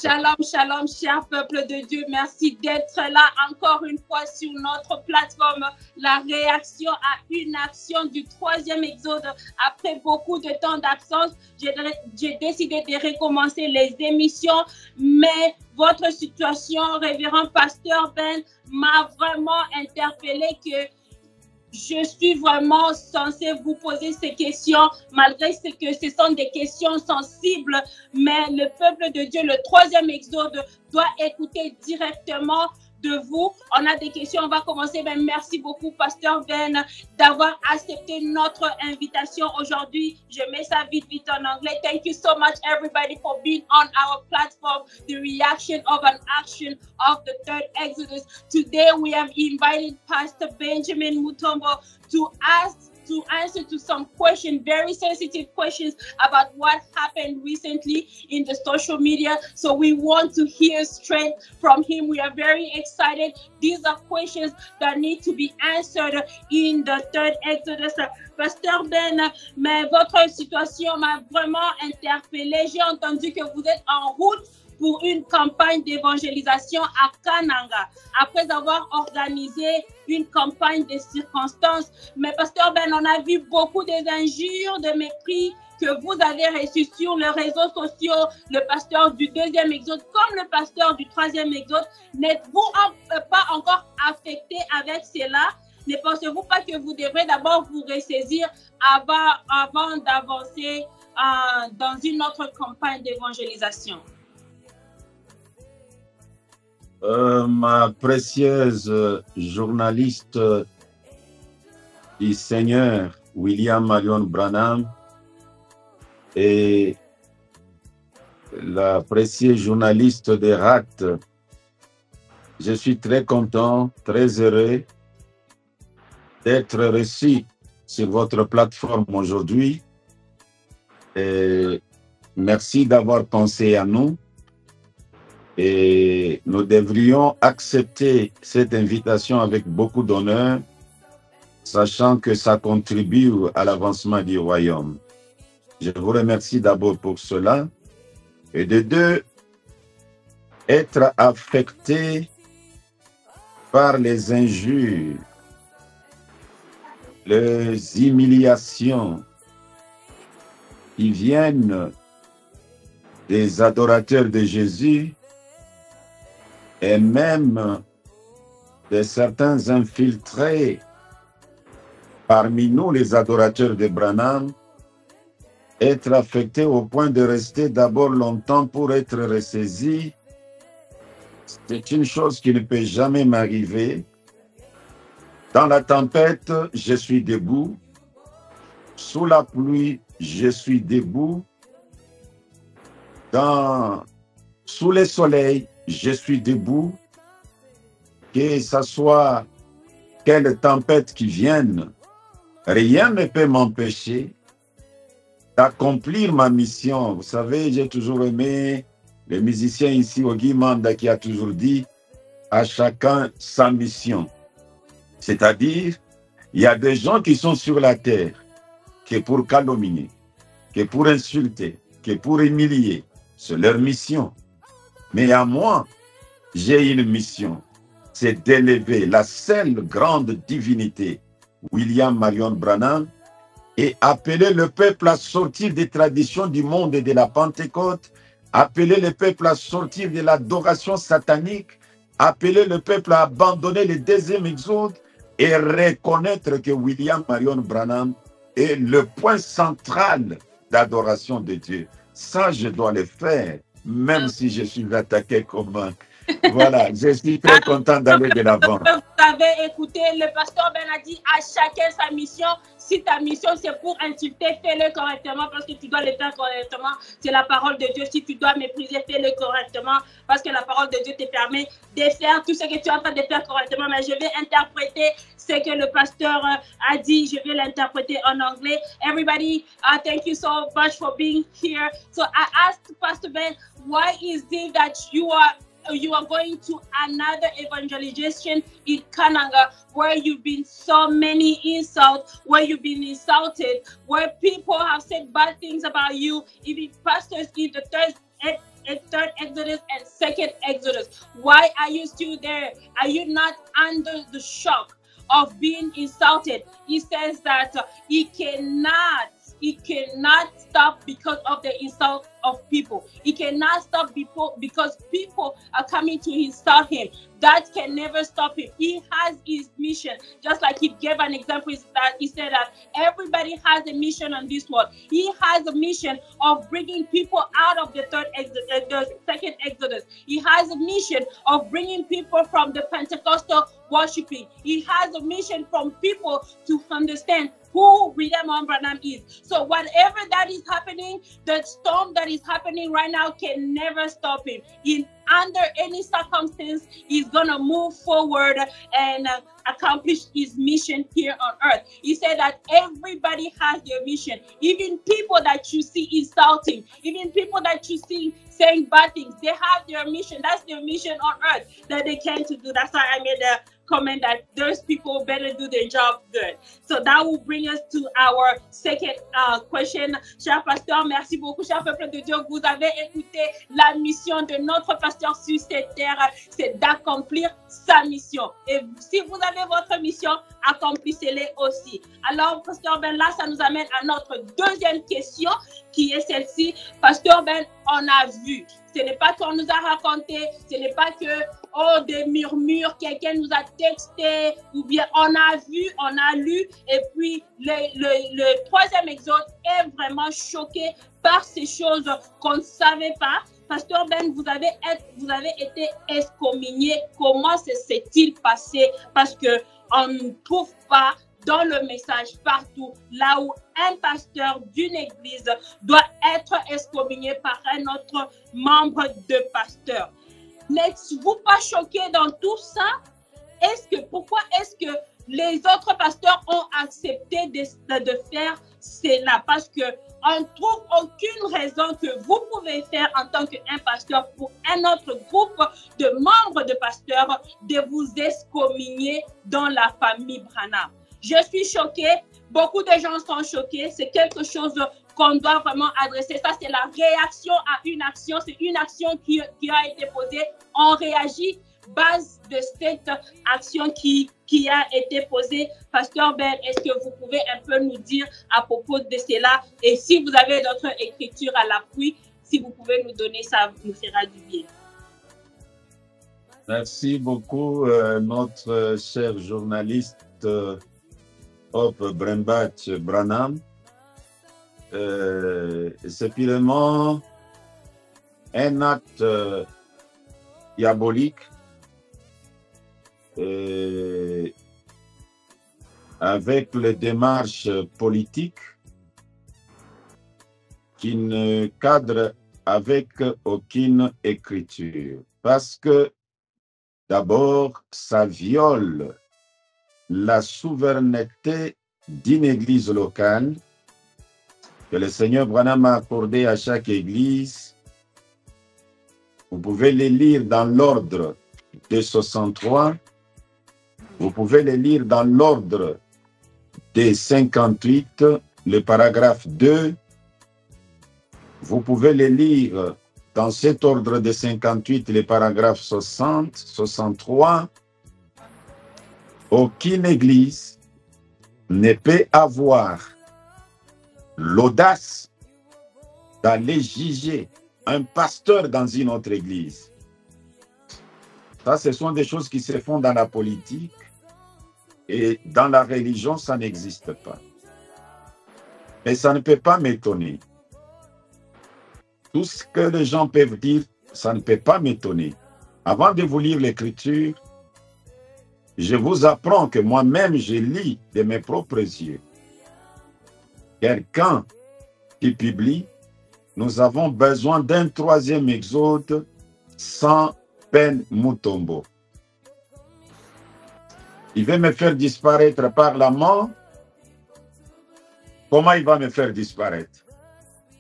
Shalom, shalom, cher peuple de Dieu. Merci d'être là encore une fois sur notre plateforme. La réaction à une action du 3e exode. Après beaucoup de temps d'absence, j'ai décidé de recommencer les émissions. Mais votre situation, révérend pasteur Ben, m'a vraiment interpellé que je suis vraiment censée vous poser ces questions, malgré que ce sont des questions sensibles, mais le peuple de Dieu, le 3e exode, doit écouter directement de vous. On a des questions, on va commencer. Ben, merci beaucoup, pasteur Ben, d'avoir accepté notre invitation aujourd'hui. Je mets ça vite en anglais. Thank you so much, everybody, for being on our platform, the reaction of an action of the 3rd Exodus. Today, we have invited Pastor Benjamin Mutombo to answer to some questions, very sensitive questions about what happened recently in the social media. So we want to hear straight from him. We are very excited. These are questions that need to be answered in the 3rd Exodus. Pasteur Ben, mais votre situation m'a vraiment interpellé. J'ai entendu que vous êtes en route pour une campagne d'évangélisation à Kananga, après avoir organisé une campagne de circonstances. Mais pasteur Ben, on a vu beaucoup des injures, de mépris que vous avez reçus sur les réseaux sociaux. Le pasteur du 2e exode comme le pasteur du 3e exode, n'êtes-vous pas encore affecté avec cela? Ne pensez-vous pas que vous devrez d'abord vous ressaisir avant d'avancer dans une autre campagne d'évangélisation? Ma précieuse journaliste du Seigneur, William Marion Branham, et la précieuse journaliste de RAT, je suis très content, très heureux d'être reçu sur votre plateforme aujourd'hui. Et merci d'avoir pensé à nous. Et nous devrions accepter cette invitation avec beaucoup d'honneur, sachant que ça contribue à l'avancement du royaume. Je vous remercie d'abord pour cela. Et de deux, être affecté par les injures, les humiliations qui viennent des adorateurs de Jésus, et même de certains infiltrés parmi nous, les adorateurs de Branham, être affectés au point de rester d'abord longtemps pour être ressaisis, c'est une chose qui ne peut jamais m'arriver. Dans la tempête, je suis debout. Sous la pluie, je suis debout. Sous le soleil, je suis debout, que ce soit quelle tempête qui vienne, rien ne peut m'empêcher d'accomplir ma mission. Vous savez, j'ai toujours aimé les musiciens ici au Guimanda qui a toujours dit à chacun sa mission. C'est-à-dire, il y a des gens qui sont sur la terre, que pour calomnier, que pour insulter, que pour humilier. C'est leur mission. Mais à moi, j'ai une mission, c'est d'élever la seule grande divinité, William Marion Branham, et appeler le peuple à sortir des traditions du monde et de la Pentecôte, appeler le peuple à sortir de l'adoration satanique, appeler le peuple à abandonner le 2e exode et reconnaître que William Marion Branham est le point central d'adoration de Dieu. Ça, je dois le faire. Même si je suis attaqué comme un... Voilà, je suis très content d'aller de l'avant. Vous avez écouté, le pasteur Ben a dit à chacun sa mission. Si ta mission c'est pour insulter, fais-le correctement parce que tu dois le faire correctement. C'est la parole de Dieu. Si tu dois mépriser, fais-le correctement parce que la parole de Dieu te permet de faire tout ce que tu es en train de faire correctement. Mais je vais interpréter ce que le pasteur a dit. Je vais l'interpréter en anglais. Everybody, thank you so much for being here. So I asked Pastor Ben, why is it that you are going to another evangelization in Kananga where you've been so many insults, where you've been insulted, where people have said bad things about you, even pastors in the third Exodus and second Exodus. Why are you still there? Are you not under the shock of being insulted? He says that he cannot stop because of the insult of people. He cannot stop people because people are coming to insult him. That can never stop him. He has his mission. Just like he gave an example, is that he said that everybody has a mission on this world. He has a mission of bringing people out of the second Exodus. He has a mission of bringing people from the Pentecostal worshiping. He has a mission from people to understand who William Branham is. So whatever that is happening, the storm that is happening right now can never stop him. Under any circumstance, he's gonna move forward and accomplish his mission here on earth. He said that everybody has their mission. Even people that you see insulting, even people that you see saying bad things, they have their mission. That's their mission on earth that they came to do. That's why I made a comment that those people better do their job good. So that will bring us to our second question. Cher pasteur, merci beaucoup, cher peuple de Dieu. Vous avez écouté la mission de notre pasteur sur cette terre, c'est d'accomplir sa mission. Et si vous avez votre mission, accomplissez-les aussi. Alors, pasteur Ben, là, ça nous amène à notre deuxième question, qui est celle-ci. Pasteur Ben, on a vu. Ce n'est pas qu'on nous a raconté, ce n'est pas que, oh, des murmures, quelqu'un nous a texté, ou bien on a vu, on a lu, et puis le troisième exode est vraiment choqué par ces choses qu'on ne savait pas. Pasteur Ben, vous avez été excommunié. Comment s'est-il passé? Parce qu'on ne trouve pas dans le message partout, là où un pasteur d'une église doit être excommunié par un autre membre de pasteur. N'êtes-vous pas choqué dans tout ça? Pourquoi est-ce que les autres pasteurs ont accepté de faire cela? Parce qu'on ne trouve aucune raison que vous pouvez faire en tant qu'un pasteur pour un autre groupe de membres de pasteurs de vous excommunier dans la famille Branham. Je suis choquée, beaucoup de gens sont choqués, c'est quelque chose qu'on doit vraiment adresser. Ça, c'est la réaction à une action, c'est une action qui a été posée. On réagit base de cette action qui a été posée. Pasteur Ben, est-ce que vous pouvez un peu nous dire à propos de cela? Et si vous avez d'autres écritures à l'appui, si vous pouvez nous donner, ça nous fera du bien. Merci beaucoup, notre cher journaliste Hope Brembach Branham. C'est purement un acte diabolique avec les démarches politiques qui ne cadrent avec aucune écriture. Parce que d'abord, ça viole la souveraineté d'une église locale que le Seigneur Branham a accordée à chaque église. Vous pouvez les lire dans l'ordre de 63. Vous pouvez les lire dans l'ordre des 58, le paragraphe 2. Vous pouvez les lire dans cet ordre de 58, les paragraphes 60, 63. Aucune église ne peut avoir l'audace d'aller juger un pasteur dans une autre église. Ça, ce sont des choses qui se font dans la politique et dans la religion, ça n'existe pas. Mais ça ne peut pas m'étonner. Tout ce que les gens peuvent dire, ça ne peut pas m'étonner. Avant de vous lire l'écriture, je vous apprends que moi-même, je lis de mes propres yeux. Quelqu'un qui publie, nous avons besoin d'un troisième exode sans peine Mutombo. Il veut me faire disparaître par la mort. Comment il va me faire disparaître?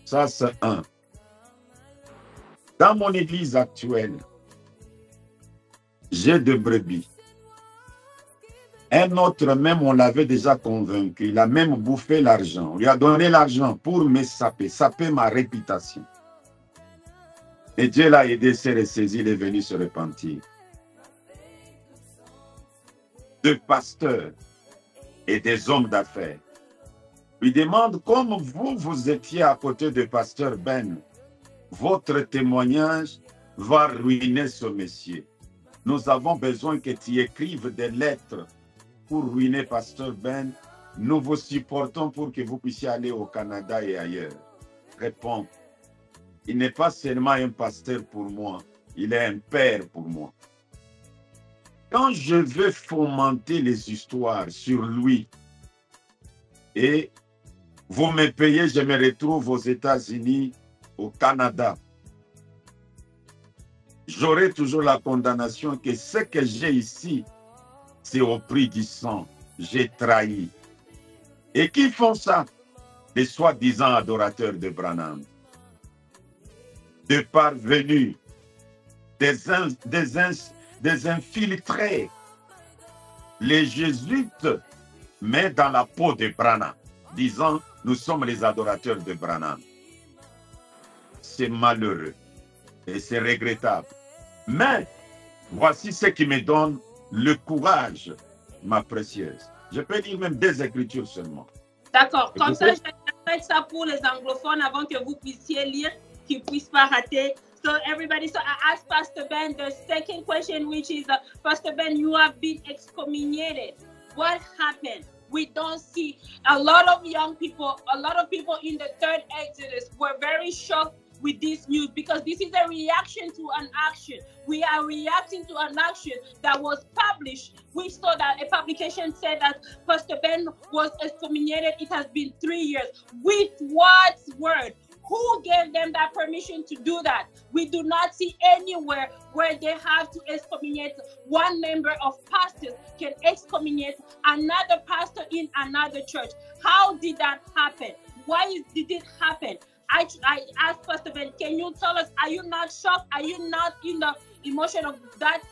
Ça, c'est un. Dans mon église actuelle, j'ai deux brebis. Un autre même, on l'avait déjà convaincu. Il a même bouffé l'argent. On lui a donné l'argent pour me saper ma réputation. Et Dieu l'a aidé, s'est ressaisi, il est venu se repentir. Deux pasteurs et des hommes d'affaires lui demandent, comme vous étiez à côté de pasteur Ben, votre témoignage va ruiner ce monsieur. Nous avons besoin que tu écrives des lettres pour ruiner pasteur Ben. Nous vous supportons pour que vous puissiez aller au Canada et ailleurs. Réponds, il n'est pas seulement un pasteur pour moi, il est un père pour moi. Quand je veux fomenter les histoires sur lui et vous me payez, je me retrouve aux États-Unis, au Canada, j'aurai toujours la condamnation que ce que j'ai ici, c'est au prix du sang. J'ai trahi. Et qui font ça? Les soi-disant adorateurs de Branham. Des parvenus, des infiltrés. Les jésuites mettent dans la peau de Branham, disant, nous sommes les adorateurs de Branham. C'est malheureux et c'est regrettable. Mais voici ce qui me donne le courage, ma précieuse. Je peux dire même des écritures seulement. D'accord. Comme ça, j'interprète ça pour les anglophones avant que vous puissiez lire, qu'ils ne puissent pas rater. So everybody, so I asked Pastor Ben the second question, which is, Pastor Ben, you have been excommunicated. What happened? We don't see a lot of young people, a lot of people in the third Exodus were very shocked with this news because this is a reaction to an action. We are reacting to an action that was published. We saw that a publication said that Pastor Ben was excommunicated. It has been 3 years. With what word? Who gave them that permission to do that? We do not see anywhere where they have to excommunicate one member of pastors can excommunicate another pastor in another church. How did that happen? Why did it happen? I asked Pastor Ben, can you tell us, are you not shocked? Are you not in the emotion of that,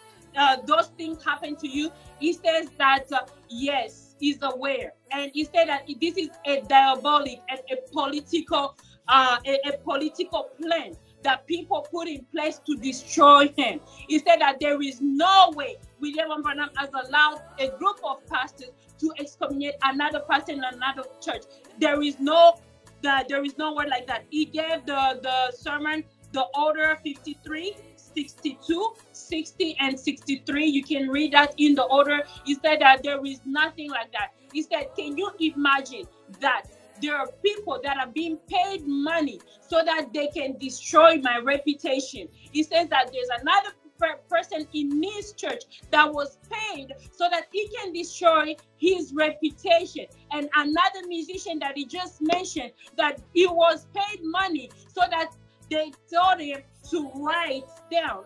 those things happen to you? He says that, yes, he's aware. And he said that this is a diabolic and a political plan that people put in place to destroy him. He said that there is no way William Branham has allowed a group of pastors to excommunicate another pastor in another church. There is no word like that. He gave the sermon, the order 53, 62, 60, and 63. You can read that in the order. He said that there is nothing like that. He said, can you imagine that there are people that are being paid money so that they can destroy my reputation? He says that there's another person in his church that was paid so that he can destroy his reputation, and another musician that he just mentioned that he was paid money so that they told him to write down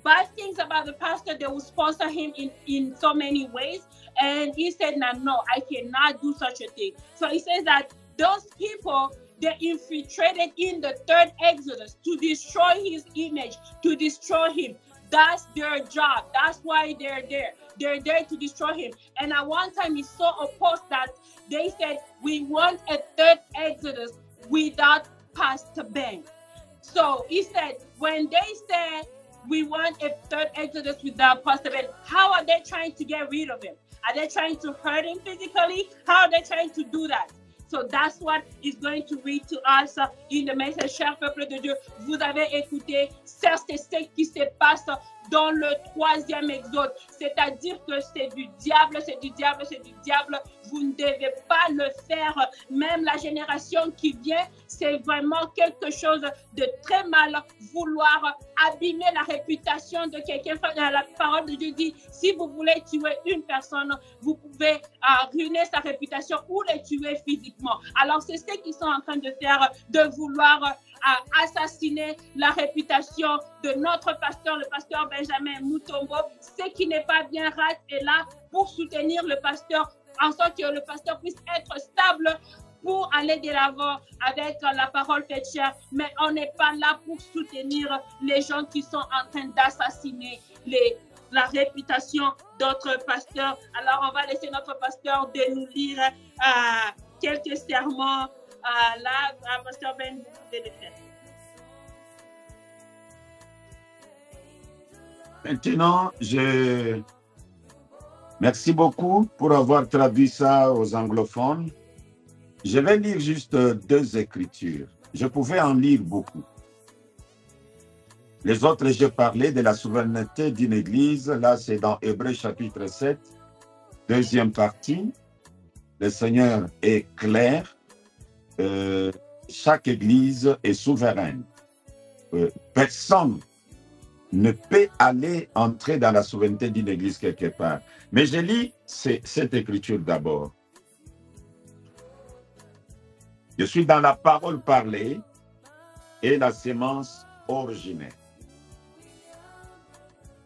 bad things about the pastor. They will sponsor him in so many ways, and he said, no, I cannot do such a thing. So he says that those people, they infiltrated in the third Exodus to destroy his image, to destroy him. That's their job. That's why they're there. They're there to destroy him. And at one time, he saw a post that they said, we want a third Exodus without Pastor Ben. So he said, when they said, we want a third Exodus without Pastor Ben, how are they trying to get rid of him? Are they trying to hurt him physically? How are they trying to do that? So that's what is going to read to us in the message. Cher peuple de Dieu, vous avez écouté, c'est ce qui se passe dans le troisième exode. C'est-à-dire que c'est du diable, c'est du diable, c'est du diable. Vous ne devez pas le faire. Même la génération qui vient, c'est vraiment quelque chose de très mal. Vouloir abîmer la réputation de quelqu'un. La parole de Dieu dit, si vous voulez tuer une personne, vous pouvez ruiner sa réputation ou le tuer physiquement. Alors c'est ce qu'ils sont en train de faire, de vouloir assassiner la réputation de notre pasteur, le pasteur Benjamin Mutombo. Ce qui n'est pas bien, Rat est là pour soutenir le pasteur, en sorte que le pasteur puisse être stable pour aller de l'avant avec la parole faite chair. Mais on n'est pas là pour soutenir les gens qui sont en train d'assassiner la réputation d'autres pasteurs. Alors on va laisser notre pasteur de nous lire quelques sermons. Là, pasteur Ben, vous pouvez le faire. Maintenant, merci beaucoup pour avoir traduit ça aux anglophones. Je vais lire juste 2 écritures. Je pouvais en lire beaucoup. Les autres, j'ai parlé de la souveraineté d'une église. Là, c'est dans Hébreux chapitre 7, deuxième partie. Le Seigneur est clair. Chaque église est souveraine. Personne ne peut entrer dans la souveraineté d'une église quelque part. Mais je lis cette écriture d'abord. Je suis dans la parole parlée et la sémence originaire.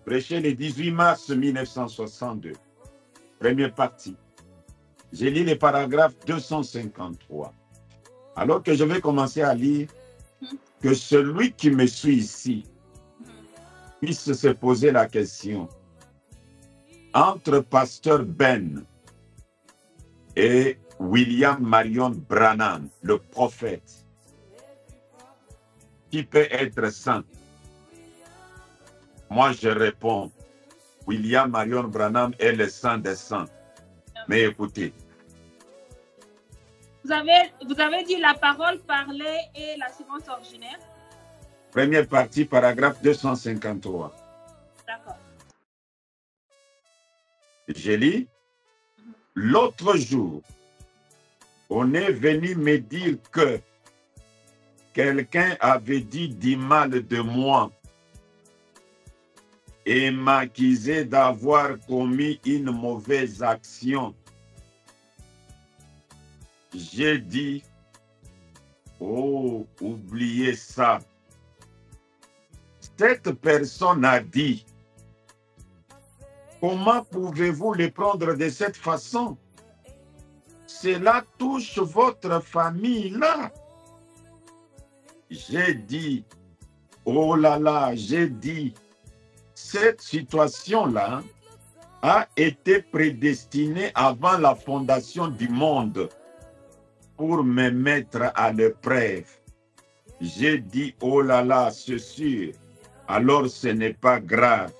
Prêché le 18 mars 1962. Première partie. J'ai lu le paragraphe 253. Alors que je vais commencer à lire, que celui qui me suit ici puisse se poser la question entre Pasteur Ben et William Marion Branham, le prophète, qui peut être saint? Moi, je réponds, William Marion Branham est le saint des saints. Mais écoutez. Vous avez dit la parole parlée et la séquence originaire. Première partie, paragraphe 253. D'accord. Je lis. L'autre jour, on est venu me dire que quelqu'un avait dit du mal de moi et m'accusait d'avoir commis une mauvaise action. J'ai dit, oh, oubliez ça. Cette personne a dit, comment pouvez-vous le prendre de cette façon? Cela touche votre famille là. J'ai dit, oh là là, j'ai dit, cette situation-là a été prédestinée avant la fondation du monde pour me mettre à l'épreuve. J'ai dit, oh là là, c'est sûr. Alors ce n'est pas grave.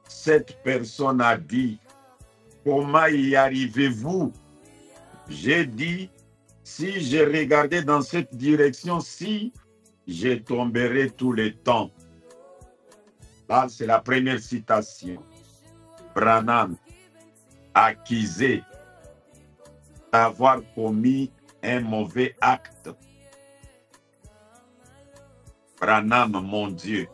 Cette personne a dit, comment y arrivez-vous? J'ai dit, si je regardais dans cette direction-ci, je tomberai tout le temps. Là, c'est la première citation. Branham, accusé d'avoir commis un mauvais acte. Branham, mon Dieu.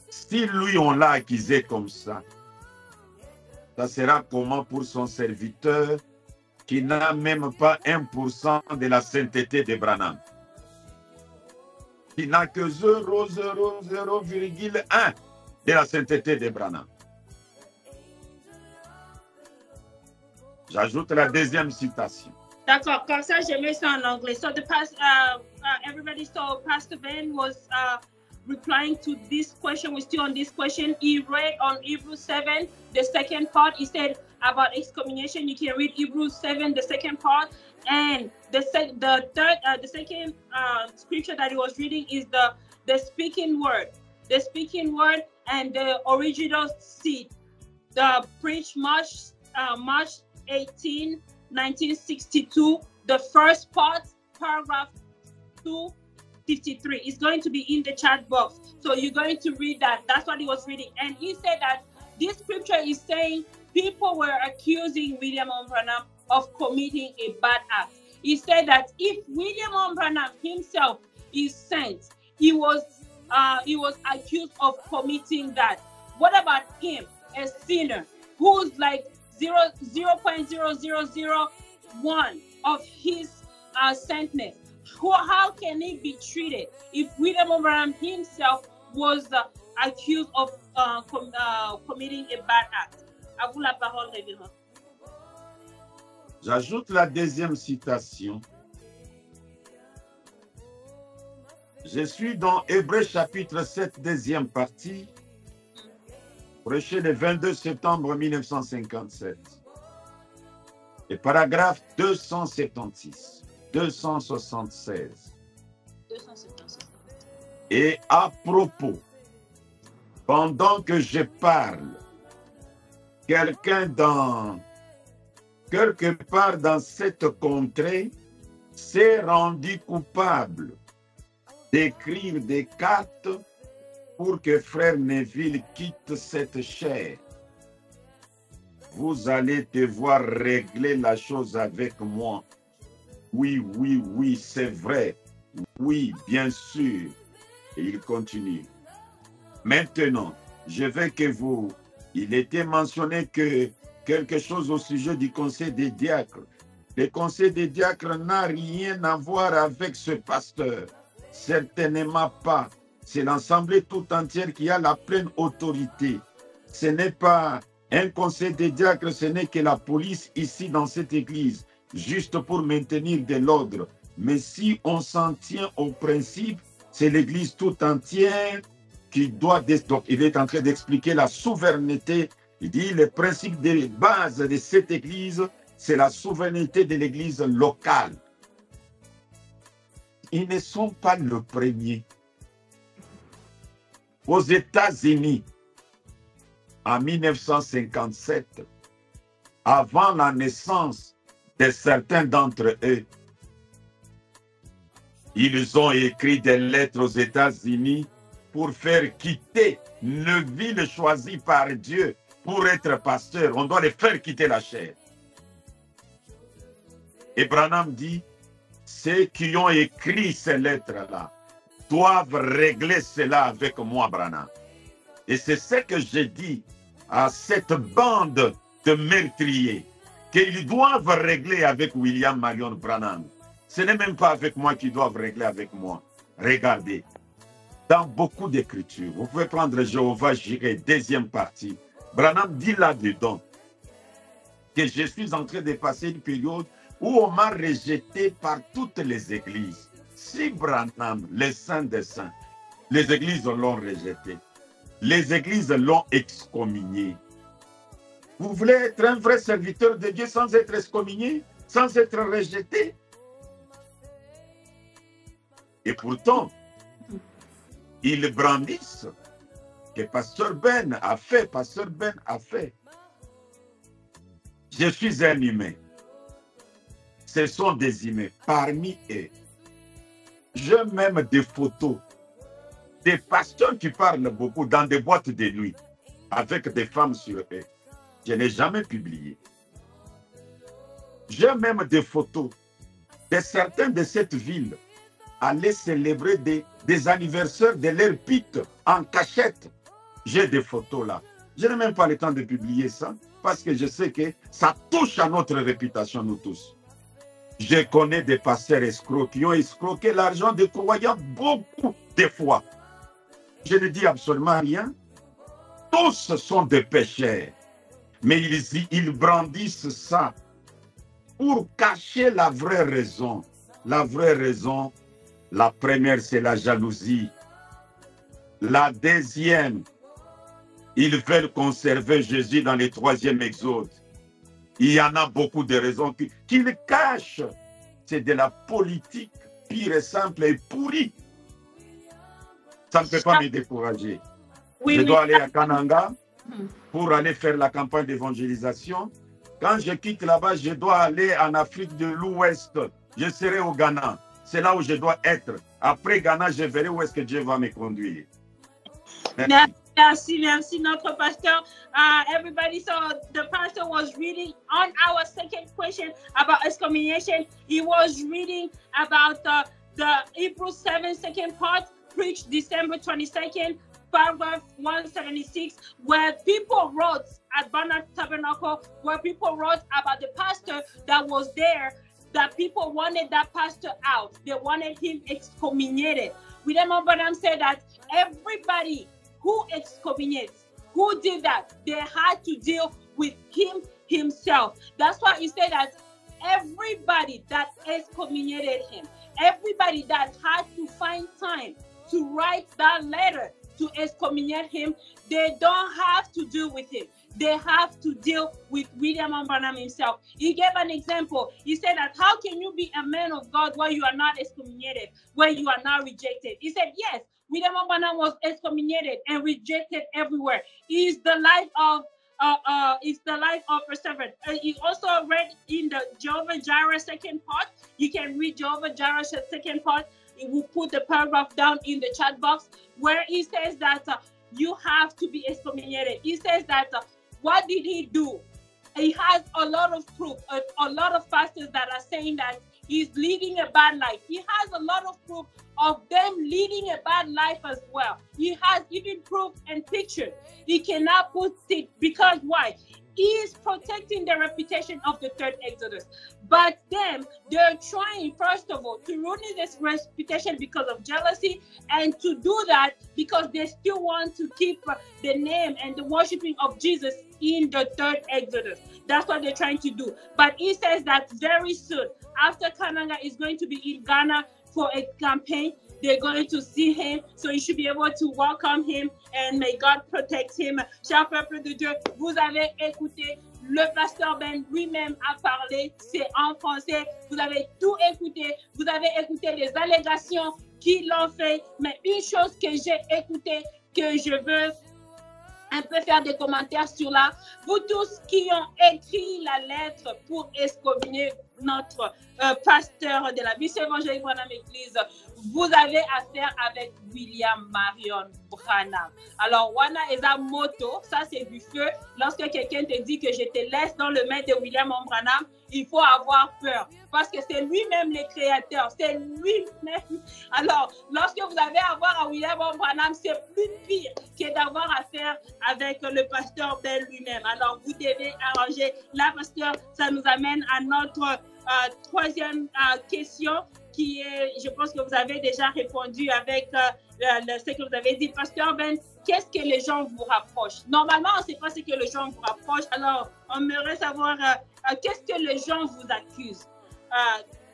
Si lui, on l'a accusé comme ça sera comment pour son serviteur qui n'a même pas 1% de la sainteté de Branham? Qui n'a que 0,0,0,1 de la sainteté de Branham. J'ajoute la deuxième citation. D'accord, comme ça, je mets ça en anglais. So everybody saw Pastor Ben was replying to this question. We're still on this question. He read on Hebrews 7, the second part. He said about excommunication. You can read Hebrews 7, the second part. And the second scripture that he was reading is the speaking word. The speaking word and the original seed. The preach March 18, 1962. The first part, paragraph 253. It's going to be in the chat box. So you're going to read that. That's what he was reading. And he said that this scripture is saying people were accusing William Branham of committing a bad act. He said that if William Branham himself is sent, he was accused of committing that. What about him, a sinner, who's like 0.0001 of his sentence? How can he be treated if William Branham himself was accused of committing a bad act? À vous la parole, Révérend. J'ajoute la deuxième citation. Je suis dans Hébreux chapitre 7, deuxième partie, prêché le 22 septembre 1957. Et paragraphe 276. 276. Et à propos Pendant que je parle, quelqu'un quelque part dans cette contrée s'est rendu coupable d'écrire des cartes pour que frère Neville quitte cette chair. Vous allez devoir régler la chose avec moi. Oui, oui, oui, c'est vrai. Oui, bien sûr. Et il continue. Maintenant, je veux que vous... Il était mentionné que quelque chose au sujet du conseil des diacres. Le conseil des diacres n'a rien à voir avec ce pasteur. Certainement pas. C'est l'assemblée tout entière qui a la pleine autorité. Ce n'est pas un conseil des diacres, ce n'est que la police ici dans cette église, juste pour maintenir de l'ordre. Mais si on s'en tient au principe, c'est l'église tout entière qui doit... Donc, il est en train d'expliquer la souveraineté. Il dit le principe de base de cette église, c'est la souveraineté de l'église locale. Ils ne sont pas le premier. Aux États-Unis, en 1957, avant la naissance de certains d'entre eux, ils ont écrit des lettres aux États-Unis pour faire quitter une ville choisie par Dieu pour être pasteur. On doit les faire quitter la chair. Et Branham dit, ceux qui ont écrit ces lettres-là doivent régler cela avec moi, Branham. Et c'est ce que j'ai dit à cette bande de meurtriers, qu'ils doivent régler avec William Marion Branham. Ce n'est même pas avec moi qu'ils doivent régler avec moi. Regardez, dans beaucoup d'écritures, vous pouvez prendre Jéhovah Jireh, deuxième partie. Branham dit là-dedans que je suis en train de passer une période où on m'a rejeté par toutes les églises. Si Branham, le saint des saints, les églises l'ont rejeté, les églises l'ont excommunié. Vous voulez être un vrai serviteur de Dieu sans être excommunié, sans être rejeté? Et pourtant, ils brandissent que Pasteur Ben a fait, Pasteur Ben a fait. Je suis un humain. Ce sont des humains. Parmi eux, j'ai même des photos des pasteurs qui parlent beaucoup dans des boîtes de nuit avec des femmes sur eux. Je n'ai jamais publié. J'ai même des photos de certains de cette ville aller célébrer des anniversaires de leur pite en cachette. J'ai des photos là. Je n'ai même pas le temps de publier ça parce que je sais que ça touche à notre réputation, nous tous. Je connais des pasteurs escrocs qui ont escroqué l'argent des croyants beaucoup de fois. Je ne dis absolument rien. Tous sont des pécheurs. Mais ils brandissent ça pour cacher la vraie raison. La vraie raison, la première, c'est la jalousie. La deuxième, ils veulent conserver Jésus dans le troisième exode. Il y en a beaucoup de raisons qu'ils cachent. C'est de la politique pure et simple et pourrie. Ça ne peut pas me décourager. Je dois aller à Kananga pour aller faire la campagne d'évangélisation. Quand je quitte là-bas, je dois aller en Afrique de l'Ouest. Je serai au Ghana. C'est là où je dois être. Après Ghana, je verrai où est-ce que Dieu va me conduire. Merci. Merci, notre pasteur. Everybody, so the pastor was reading on our second question about excommunication. He was reading about the Hebrews 7 second part, preached December 22nd, paragraph 176, where people wrote at Barnard Tabernacle, where people wrote about the pastor that was there, that people wanted that pastor out. They wanted him excommunicated. William Branham said that everybody who excommunicates, who did that, they had to deal with him himself. That's why he said that everybody that excommunicated him, everybody that had to find time to write that letter to excommunicate him, they don't have to deal with him. They have to deal with William Branham himself. He gave an example. He said that how can you be a man of God when you are not excommunicated, when you are not rejected? He said, yes, William Branham was excommunicated and rejected everywhere. He is the life of a servant. He also read in the Jehovah Jireh second part. You can read Jehovah Jireh second part. He will put the paragraph down in the chat box where he says that you have to be excommunicated. He says that what did he do? He has a lot of proof, a lot of pastors that are saying that he's leading a bad life. He has a lot of proof of them leading a bad life as well. He has even proof and pictures. He cannot put it because why? He is protecting the reputation of the third Exodus. But them, they're trying, first of all, to ruin this reputation because of jealousy, and to do that because they still want to keep the name and the worshiping of Jesus in the third Exodus. That's what they're trying to do. But he says that very soon, after Kananga is going to be in Ghana for a campaign, they're going to see him, so you should be able to welcome him, and may God protect him. Cher peuple de Dieu, vous avez écouté, le pasteur Ben lui-même a parlé, c'est en français, vous avez tout écouté, vous avez écouté les allégations qui l'ont fait, mais une chose que j'ai écoutée, que je veux un peu faire des commentaires sur là, vous tous qui ont écrit la lettre pour excommunier notre pasteur de la mission évangélique Branham Église, vous avez affaire avec William Marion Branham. Alors, Wana Eza Moto, ça c'est du feu. Lorsque quelqu'un te dit que je te laisse dans le main de William Branham, il faut avoir peur parce que c'est lui-même le créateur, c'est lui-même. Alors, lorsque vous avez affaire à William Branham, c'est plus pire que d'avoir affaire avec le pasteur Ben lui-même. Alors, vous devez arranger. Là, pasteur, ça nous amène à notre troisième question qui est, je pense que vous avez déjà répondu avec ce que vous avez dit. Pasteur Ben, qu'est-ce que les gens vous rapprochent? Normalement, on ne sait pas ce que les gens vous rapprochent. Alors, on aimerait savoir qu'est-ce que les gens vous accusent?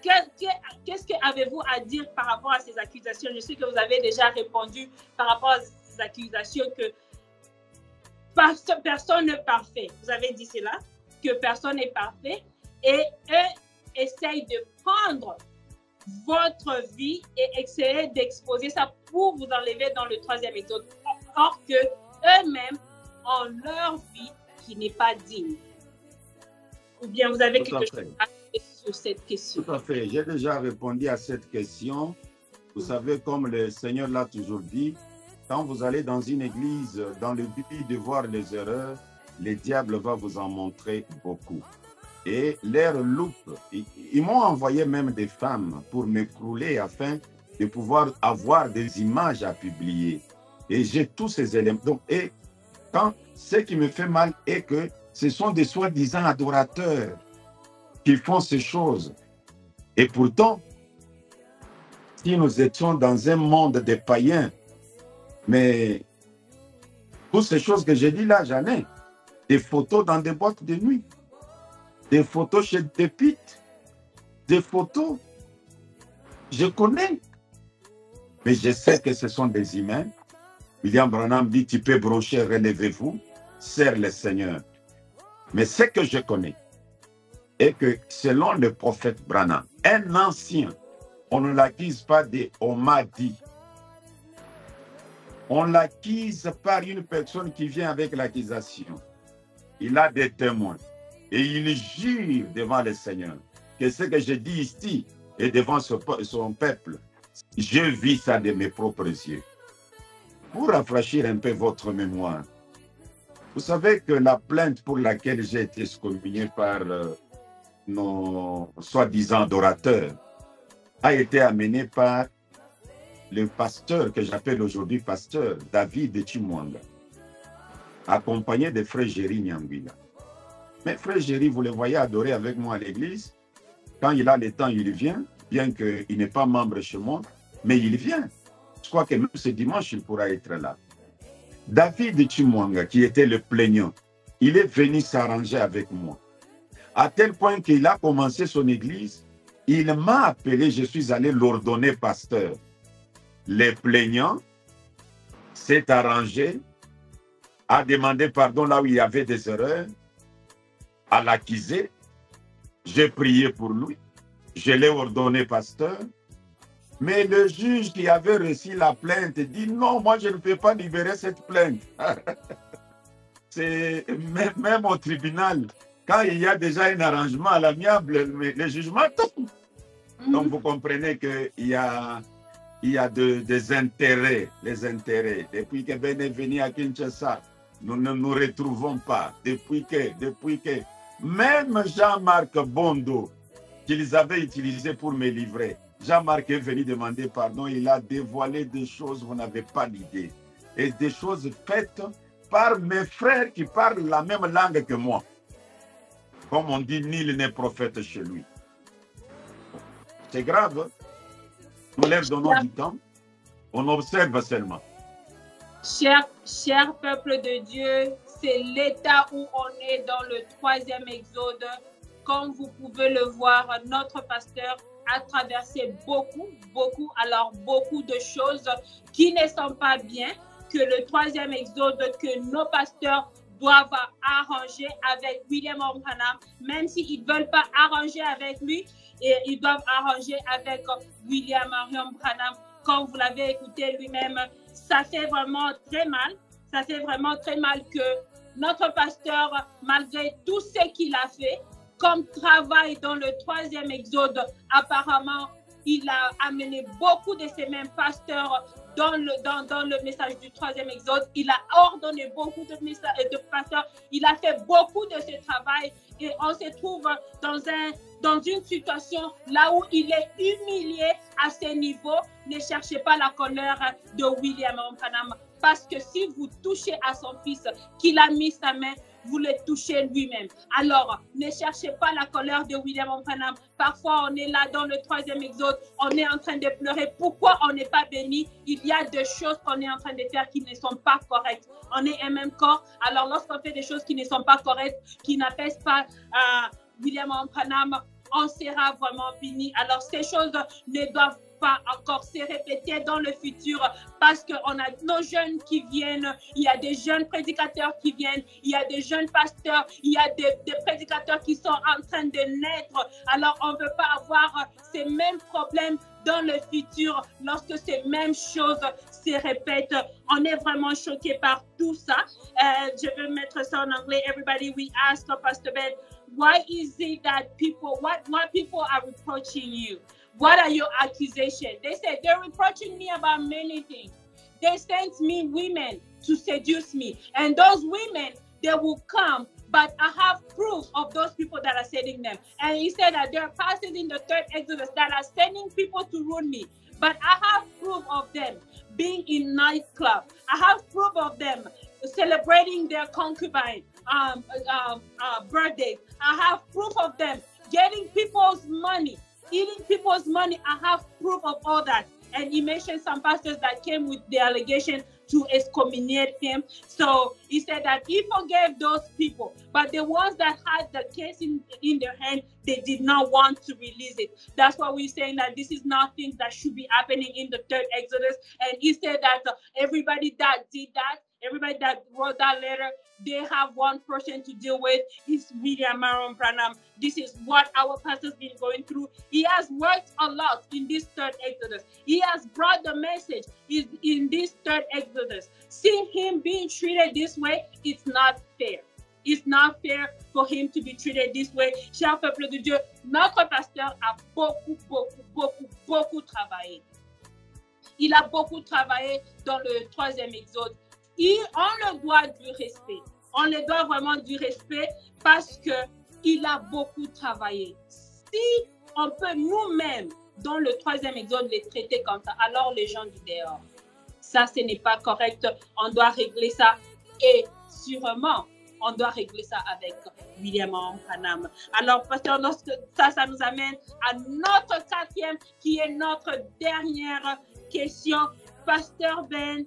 Qu'est-ce que avez-vous à dire par rapport à ces accusations? Je sais que vous avez déjà répondu par rapport à ces accusations que personne n'est parfait. Vous avez dit cela, que personne n'est parfait. Et eux essayent de prendre votre vie et essayer d'exposer ça pour vous enlever dans le troisième exode. Or que eux-mêmes ont leur vie qui n'est pas digne. Ou bien vous avez quelque chose à dire sur cette question? Tout à fait. J'ai déjà répondu à cette question. Vous savez, comme le Seigneur l'a toujours dit, quand vous allez dans une église, dans le but de voir les erreurs, le diable va vous en montrer beaucoup. Et leur loupe, ils m'ont envoyé même des femmes pour m'écrouler afin de pouvoir avoir des images à publier. Et j'ai tous ces éléments. Donc, et quand ce qui me fait mal est que ce sont des soi-disant adorateurs qui font ces choses. Et pourtant, si nous étions dans un monde des païens, mais toutes ces choses que j'ai dit là, j'en ai. Des photos dans des boîtes de nuit. Des photos chez des pites, des photos, je connais. Mais je sais que ce sont des humains. William Branham dit, tu peux broncher, relevez-vous, sers le Seigneur. Mais ce que je connais est que selon le prophète Branham, un ancien, on ne l'accuse pas de « on m'a dit ». On l'accuse par une personne qui vient avec l'accusation. Il a des témoins. Et il jure devant le Seigneur que ce que je dis ici et devant son peuple, je vis ça de mes propres yeux. Pour rafraîchir un peu votre mémoire, vous savez que la plainte pour laquelle j'ai été excommunié par nos soi-disant adorateurs a été amenée par le pasteur que j'appelle aujourd'hui pasteur David Chimwanga, accompagné de frère Jerry Nyangwila. Mais frère Jerry, vous le voyez adorer avec moi à l'église. Quand il a le temps, il vient, bien qu'il n'est pas membre chez moi, mais il vient. Je crois que même ce dimanche, il pourra être là. David Chimwanga, qui était le plaignant, il est venu s'arranger avec moi. À tel point qu'il a commencé son église, il m'a appelé, je suis allé l'ordonner pasteur. Les plaignants s'est arrangé, a demandé pardon là où il y avait des erreurs, à l'accuser. J'ai prié pour lui, je l'ai ordonné pasteur. Mais le juge qui avait reçu la plainte dit non, moi je ne peux pas libérer cette plainte. C'est même au tribunal, quand il y a déjà un arrangement à l'amiable, le jugement tombe. Donc vous comprenez qu'il y a des intérêts, les intérêts. Depuis que Ben est venu à Kinshasa, nous ne nous retrouvons pas. Depuis que même Jean-Marc Bondo, qu'ils avaient utilisé pour me livrer, Jean-Marc est venu demander pardon, il a dévoilé des choses, vous n'avez pas l'idée. Et des choses faites par mes frères qui parlent la même langue que moi. Comme on dit, nul n'est prophète chez lui. C'est grave. Nous leur donnons du temps, on observe seulement. Cher peuple de Dieu, c'est l'état où on est dans le 3e exode. Comme vous pouvez le voir, notre pasteur a traversé beaucoup de choses qui ne sont pas bien, que le 3e exode, que nos pasteurs doivent arranger avec William Branham, même s'ils ne veulent pas arranger avec lui, et ils doivent arranger avec William Branham. Comme vous l'avez écouté lui-même, ça fait vraiment très mal. Ça fait vraiment très mal que notre pasteur, malgré tout ce qu'il a fait, comme travail dans le 3e exode, apparemment, il a amené beaucoup de ces mêmes pasteurs dans le message du 3e exode. Il a ordonné beaucoup de pasteurs. Il a fait beaucoup de ce travail et on se trouve dans une situation là où il est humilié à ce niveau. Ne cherchez pas la colère de William Branham, parce que si vous touchez à son fils, qu'il a mis sa main, vous le touchez lui-même. Alors, ne cherchez pas la colère de William Branham. Parfois, on est là dans le 3e exode, on est en train de pleurer. Pourquoi on n'est pas béni? Il y a des choses qu'on est en train de faire qui ne sont pas correctes. On est un même corps. Alors, lorsqu'on fait des choses qui ne sont pas correctes, qui n'apaisent pas William Branham, on sera vraiment béni. Alors, ces choses ne doivent pas encore se répéter dans le futur, parce qu'on a nos jeunes qui viennent, il y a des jeunes prédicateurs qui viennent, il y a des jeunes pasteurs, il y a des prédicateurs qui sont en train de naître. Alors on ne veut pas avoir ces mêmes problèmes dans le futur lorsque ces mêmes choses se répètent. On est vraiment choqué par tout ça. Je vais mettre ça en anglais. Everybody, we ask Pastor Ben, why is it that what people are reproaching you? What are your accusations? They said they're reproaching me about many things. They sent me women to seduce me. And those women, they will come, but I have proof of those people that are sending them. And he said that there are pastors in the 3rd Exodus that are sending people to ruin me. But I have proof of them being in nightclub. I have proof of them celebrating their concubine birthdays. I have proof of them getting people's money, eating people's money. I have proof of all that. And he mentioned some pastors that came with the allegation to excommunicate him. So he said that he forgave those people, but the ones that had the case in their hand, they did not want to release it. That's why we're saying that this is not things that should be happening in the 3rd Exodus. And he said that everybody that did that, everybody that wrote that letter, they have one person to deal with. It's William Branham. This is what our pastor's been going through. He has worked a lot in this 3rd Exodus. He has brought the message in this 3rd Exodus. Seeing him being treated this way, it's not fair. It's not fair for him to be treated this way. Cher peuple de Dieu, notre pasteur a beaucoup travaillé. Il a beaucoup travaillé dans le 3e Exode. Et on le doit du respect. On le doit vraiment du respect parce qu'il a beaucoup travaillé. Si on peut nous-mêmes, dans le 3e Exode, les traiter comme ça, alors les gens du dehors, ça, ce n'est pas correct. On doit régler ça. Et sûrement, on doit régler ça avec William Branham. Alors, pasteur, ça nous amène à notre 4e, qui est notre dernière question. Pasteur Ben,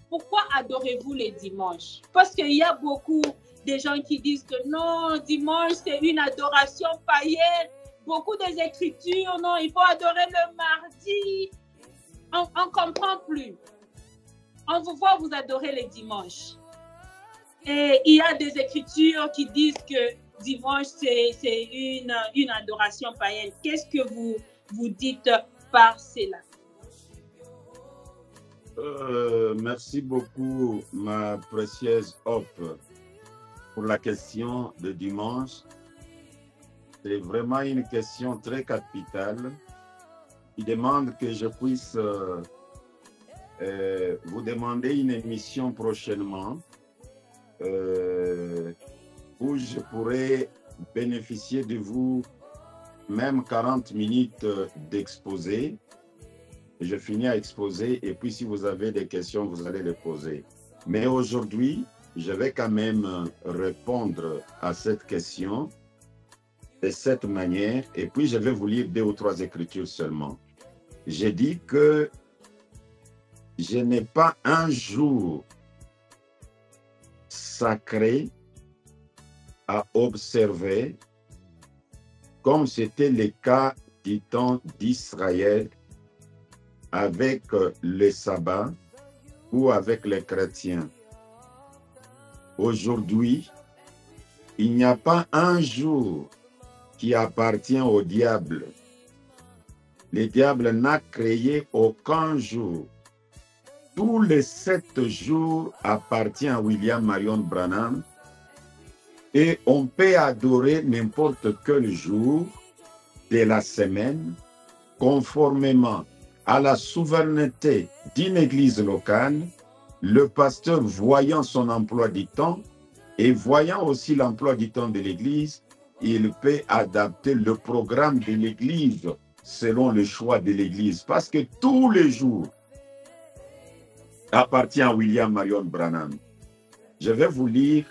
pourquoi adorez-vous les dimanches? Parce qu'il y a beaucoup de gens qui disent que non, dimanche, c'est une adoration païenne. Beaucoup des écritures, non, il faut adorer le mardi. On ne comprend plus. on vous voit vous adorer les dimanches. Et il y a des écritures qui disent que dimanche, c'est une adoration païenne. Qu'est-ce que vous dites par cela? Merci beaucoup, ma précieuse Hope, pour la question de dimanche. C'est vraiment une question très capitale qui demande que je puisse vous demander une émission prochainement où je pourrais bénéficier de vous même 40 minutes d'exposé. Je finis à exposer et puis si vous avez des questions, vous allez les poser. Mais aujourd'hui, je vais quand même répondre à cette question de cette manière et puis je vais vous lire 2 ou 3 écritures seulement. J'ai dit que je n'ai pas un jour sacré à observer comme c'était le cas du temps d'Israël avec le sabbat ou avec les chrétiens. Aujourd'hui, il n'y a pas un jour qui appartient au diable. Le diable n'a créé aucun jour. Tous les 7 jours appartiennent à William Marion Branham et on peut adorer n'importe quel jour de la semaine conformément à la souveraineté d'une église locale, le pasteur voyant son emploi du temps et voyant aussi l'emploi du temps de l'église, il peut adapter le programme de l'église selon le choix de l'église. Parce que tous les jours appartient à William Marion Branham. Je vais vous lire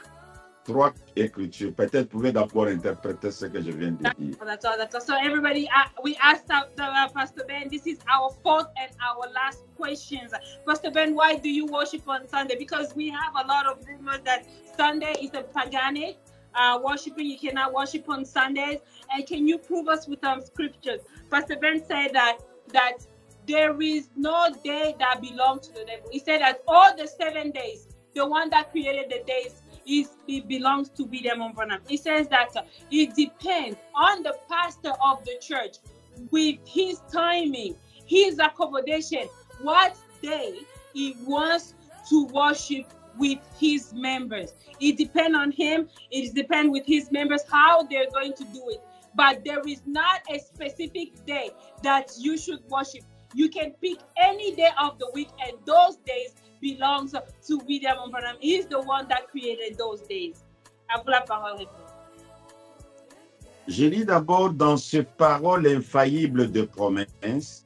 3 écritures. Peut-être vous pouvez d'abord interpréter ce que je viens de dire. That's all. So everybody, we asked Pastor Ben, this is our 4th and our last questions. Pastor Ben, why do you worship on Sunday? Because we have a lot of rumors that Sunday is a paganic worshiping. You cannot worship on Sundays. And can you prove us with some scriptures? Pastor Ben said that there is no day that belongs to the devil. He said that all the 7 days, the one that created the days, it belongs to William Branham. He says that it depends on the pastor of the church with his timing, his accommodation, what day he wants to worship with his members. It depends on him. It depends with his members how they're going to do it. But there is not a specific day that you should worship. You can pick any day of the week, and those days belongs to William Branham. He's the one that created those days. À vous la parole. Je lis d'abord dans ce parole infaillible de promesse,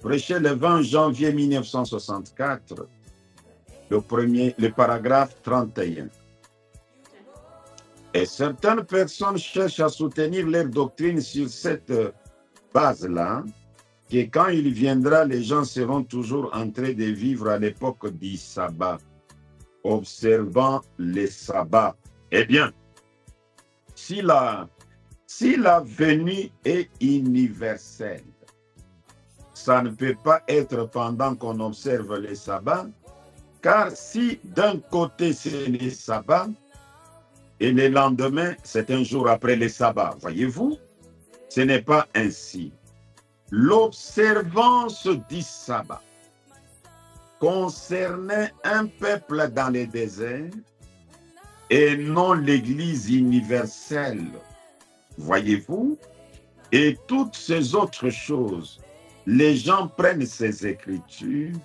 prêché le 20 janvier 1964, le paragraphe 31. Et certaines personnes cherchent à soutenir leur doctrine sur cette base-là, que quand il viendra, les gens seront toujours en train de vivre à l'époque du sabbat, observant les sabbats. Eh bien, si la venue est universelle, ça ne peut pas être pendant qu'on observe les sabbats, car si d'un côté c'est les sabbats, et le lendemain, c'est un jour après les sabbats, voyez-vous, ce n'est pas ainsi. L'observance du sabbat concernait un peuple dans le désert et non l'Église universelle, voyez-vous, et toutes ces autres choses. Les gens prennent ces écritures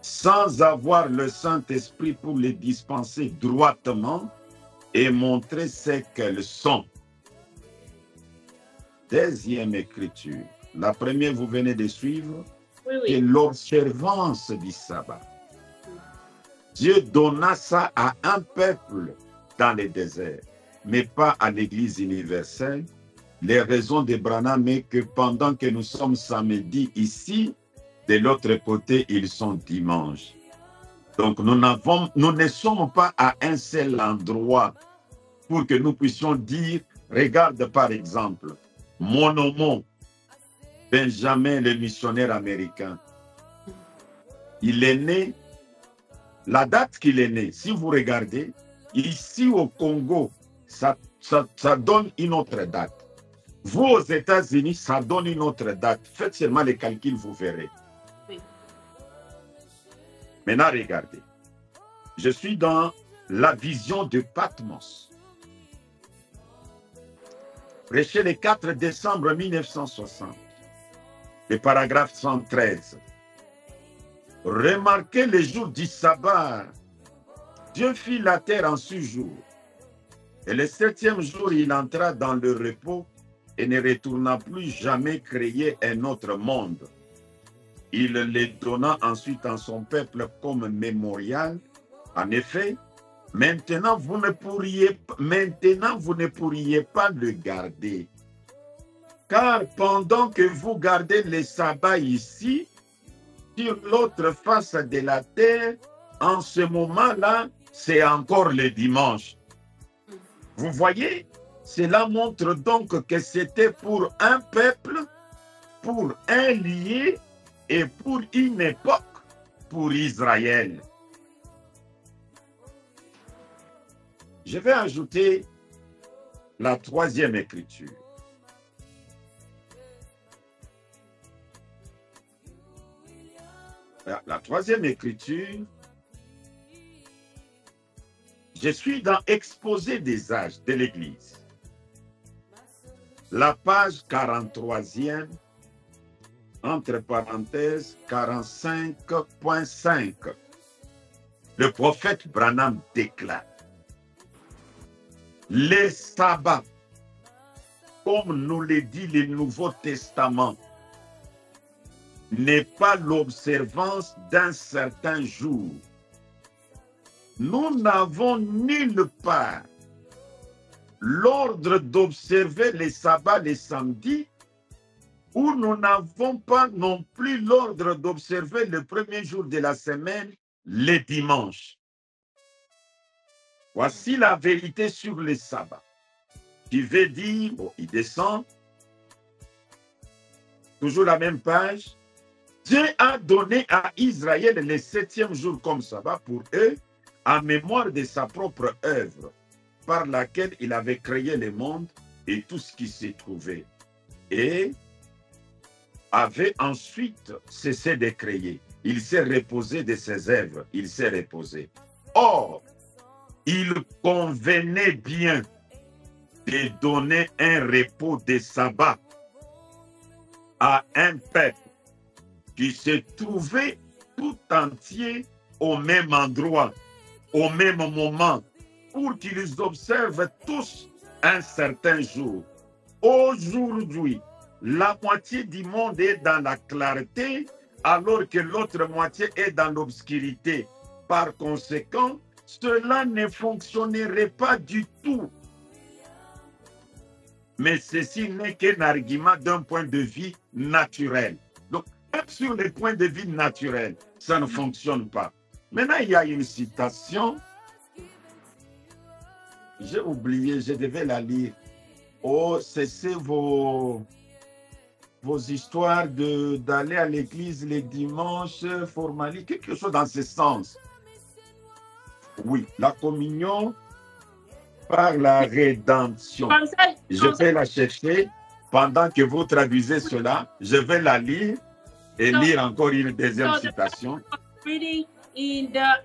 sans avoir le Saint-Esprit pour les dispenser droitement et montrer ce qu'elles sont. Deuxième écriture. La première, vous venez de suivre, c'est l'observance du sabbat. Dieu donna ça à un peuple dans le désert, mais pas à l'Église universelle. Les raisons de Branham est que pendant que nous sommes samedi ici, de l'autre côté, ils sont dimanche. Donc nous ne sommes pas à un seul endroit pour que nous puissions dire, regarde par exemple, Monomo, Benjamin, le missionnaire américain. Il est né la date qu'il est né, si vous regardez, ici au Congo, ça donne une autre date. Vous, aux États-Unis, ça donne une autre date. Faites seulement les calculs, vous verrez. Oui. Maintenant, regardez. Je suis dans la vision de Patmos. Prêché le 4 décembre 1960. Le paragraphe 113. Remarquez le jour du sabbat. Dieu fit la terre en 6 jours. Et le 7e jour, il entra dans le repos et ne retourna plus jamais créer un autre monde. Il les donna ensuite à son peuple comme mémorial. En effet, maintenant vous ne pourriez pas le garder. Car pendant que vous gardez les sabbats ici, sur l'autre face de la terre, en ce moment-là, c'est encore le dimanche. Vous voyez, cela montre donc que c'était pour un peuple, pour un lieu et pour une époque, pour Israël. Je vais ajouter la 3e écriture. La 3e écriture, je suis dans Exposé des âges de l'Église. La page 43e, entre parenthèses, 45.5. Le prophète Branham déclare: les sabbats, comme nous le dit le Nouveau Testament, n'est pas l'observance d'un certain jour. Nous n'avons nulle part l'ordre d'observer les sabbats les samedis, ou nous n'avons pas non plus l'ordre d'observer le premier jour de la semaine, les dimanches. Voici la vérité sur les sabbats, qui veut dire, bon, il descend, toujours la même page. Dieu a donné à Israël le 7e jour comme sabbat pour eux, en mémoire de sa propre œuvre, par laquelle il avait créé le monde et tout ce qui s'y trouvait, et avait ensuite cessé de créer. Il s'est reposé de ses œuvres, il s'est reposé. Or, il convenait bien de donner un repos de sabbat à un peuple qui se trouvait tout entier au même endroit, au même moment, pour qu'ils observent tous un certain jour. Aujourd'hui, la moitié du monde est dans la clarté, alors que l'autre moitié est dans l'obscurité. Par conséquent, cela ne fonctionnerait pas du tout. Mais ceci n'est qu'un argument d'un point de vue naturel. Donc, même sur le point de vue naturel, ça ne fonctionne pas. Maintenant, il y a une citation. J'ai oublié, je devais la lire. Oh, cessez vos histoires d'aller à l'église les dimanches, formaliser, quelque chose dans ce sens. Oui, la communion par la rédemption. Je vais la chercher. Pendant que vous traduisez cela, je vais la lire et lire encore une deuxième citation. Reading in the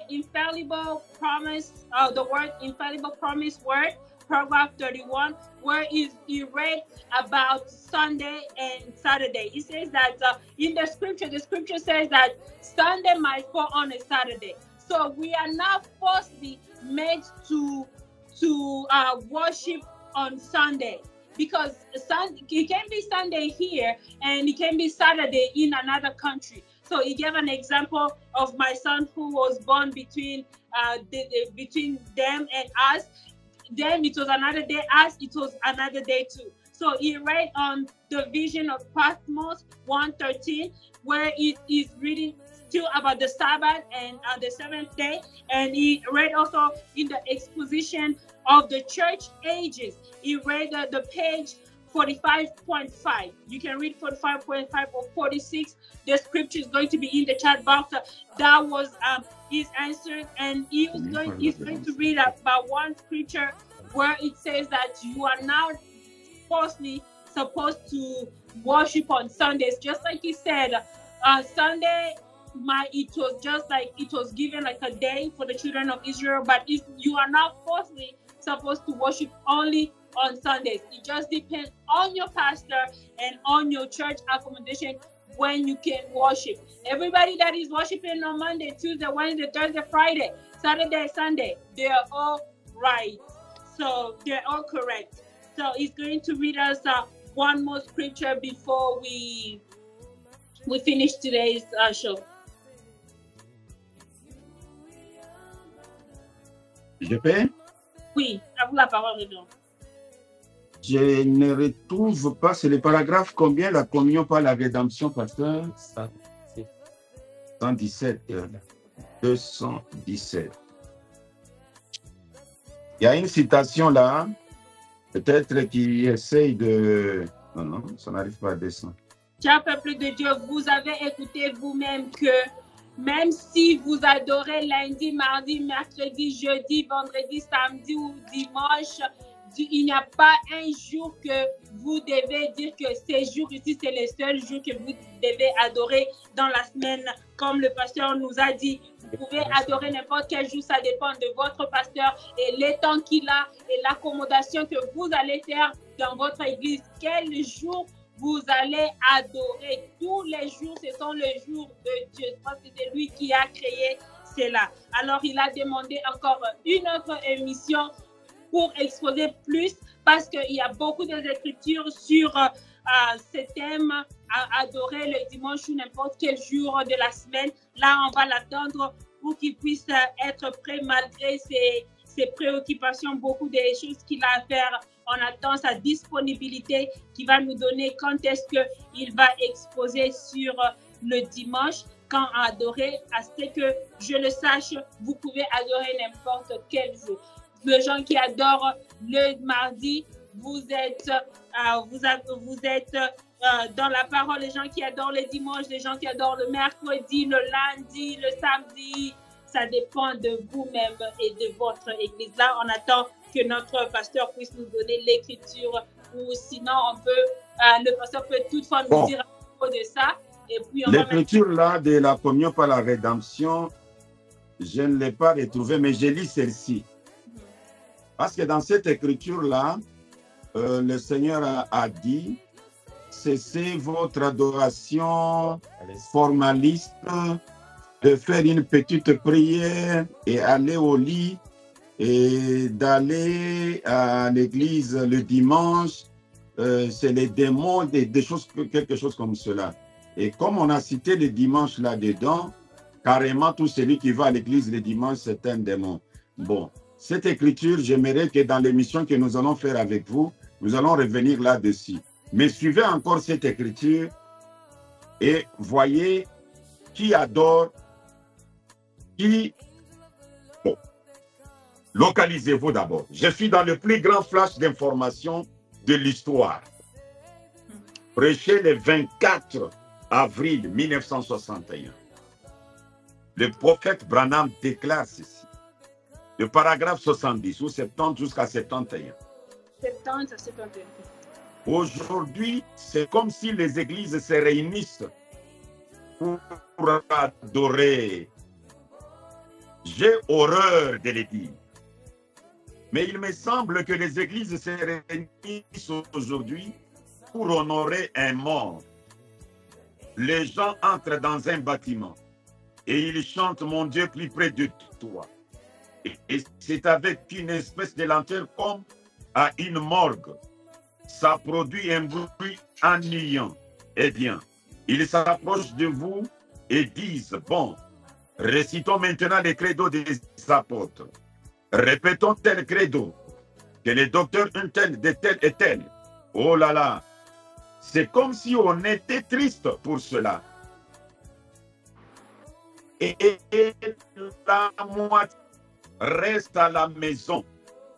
infallible promise, the word infallible promise word, paragraph 31, where he read about Sunday and Saturday. It says that in the scripture says that Sunday might fall on a Saturday. So we are not forcibly made to worship on Sunday, because it can be Sunday here and it can be Saturday in another country. So he gave an example of my son who was born between them and us. Then it was another day, us, it was another day too. So he read on the vision of Patmos 1:13, where it is reading still about the Sabbath and the seventh day. And he read also in the exposition of the church ages. He read the page 45.5. You can read 45.5 or 46. The scripture is going to be in the chat box. That was his answer, and he's going to read about one scripture where it says that you are now falsely supposed to worship on Sundays, just like he said. Sunday, it was just like it was given like a day for the children of Israel, but if you are now falsely supposed to worship only on Sundays, it just depends on your pastor and on your church accommodation when you can worship. Everybody that is worshiping on Monday, Tuesday, Wednesday, Thursday, Friday, Saturday, Sunday, they are all right. So they're all correct. So he's going to read us one more scripture before we finish today's show. Je peux? Oui, à vous la parole, Redon. Je ne retrouve pas, c'est le paragraphe combien, la communion par la rédemption, pasteur? 117. 217. Il y a une citation là, peut-être qui essaye de... Non, ça n'arrive pas à descendre. Cher peuple de Dieu, vous avez écouté vous-même que même si vous adorez lundi, mardi, mercredi, jeudi, vendredi, samedi ou dimanche, il n'y a pas un jour que vous devez dire que ces jours ici, c'est les seuls jours que vous devez adorer dans la semaine. Comme le pasteur nous a dit, vous pouvez adorer n'importe quel jour, ça dépend de votre pasteur et les temps qu'il a et l'accommodation que vous allez faire dans votre église. Quel jour vous allez adorer? Tous les jours, ce sont les jours de Dieu, parce que c'est lui qui a créé cela. Alors, il a demandé encore une autre émission pour exposer plus, parce qu'il y a beaucoup d'écritures sur ce thème, adorer le dimanche ou n'importe quel jour de la semaine. Là, on va l'attendre pour qu'il puisse être prêt malgré ses préoccupations, beaucoup des choses qu'il a à faire. On attend sa disponibilité qui va nous donner quand est-ce qu'il va exposer sur le dimanche, quand adorer. À ce que je le sache, vous pouvez adorer n'importe quel jour. Les gens qui adorent le mardi, vous êtes dans la parole. Les gens qui adorent le dimanche, les gens qui adorent le mercredi, le lundi, le samedi, ça dépend de vous-même et de votre église. Là, on attend que notre pasteur puisse nous donner l'écriture, ou sinon le pasteur peut toutefois nous dire à propos de ça. Et puis l'écriture là de la communion par la rédemption, je ne l'ai pas retrouvée, mais je lis celle-ci. Parce que dans cette écriture-là, le Seigneur a dit, cessez votre adoration formaliste, de faire une petite prière et aller au lit et d'aller à l'église le dimanche. C'est les démons, des choses, quelque chose comme cela. Et comme on a cité le dimanche là-dedans, carrément tout celui qui va à l'église le dimanche, c'est un démon. Bon. Cette écriture, j'aimerais que dans l'émission que nous allons faire avec vous, nous allons revenir là-dessus. Mais suivez encore cette écriture et voyez qui adore, qui... Bon, localisez-vous d'abord. Je suis dans le plus grand flash d'information de l'histoire. Prêché le 24 avril 1961. Le prophète Branham déclare ceci. Le paragraphe 70 ou 70 jusqu'à 71. 70 à 71. Aujourd'hui, c'est comme si les églises se réunissent pour adorer. J'ai horreur de le dire. Mais il me semble que les églises se réunissent aujourd'hui pour honorer un mort. Les gens entrent dans un bâtiment et ils chantent « Mon Dieu, plus près de toi ». Et c'est avec une espèce de lanterne comme à une morgue. Ça produit un bruit ennuyant. Eh bien, ils s'approchent de vous et disent, bon, récitons maintenant les credos des apôtres. Répétons tel credo, que les docteurs un tel, de tel et tel. Oh là là, c'est comme si on était triste pour cela. Et la moitié reste à la maison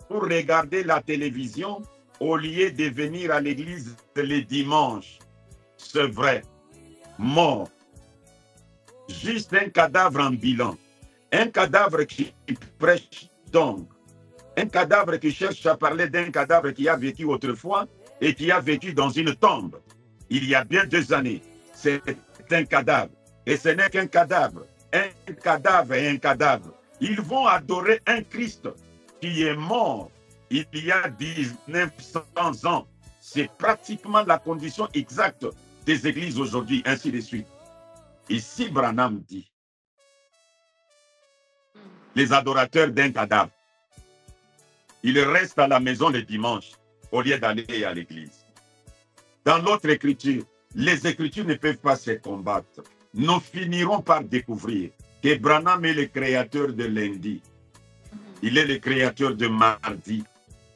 pour regarder la télévision au lieu de venir à l'église les dimanches, c'est vrai, mort, juste un cadavre ambulant, un cadavre qui prêche donc, un cadavre qui cherche à parler d'un cadavre qui a vécu autrefois et qui a vécu dans une tombe il y a bien 2 années. C'est un cadavre. Et ce n'est qu'un cadavre. Un cadavre et un cadavre. Ils vont adorer un Christ qui est mort il y a 1900 ans. C'est pratiquement la condition exacte des églises aujourd'hui, ainsi de suite. Ici, Branham dit, les adorateurs d'un cadavre, ils restent à la maison le dimanche au lieu d'aller à l'église. Dans l'autre écriture, les écritures ne peuvent pas se combattre. Nous finirons par découvrir que Branham est le créateur de lundi. Il est le créateur de mardi.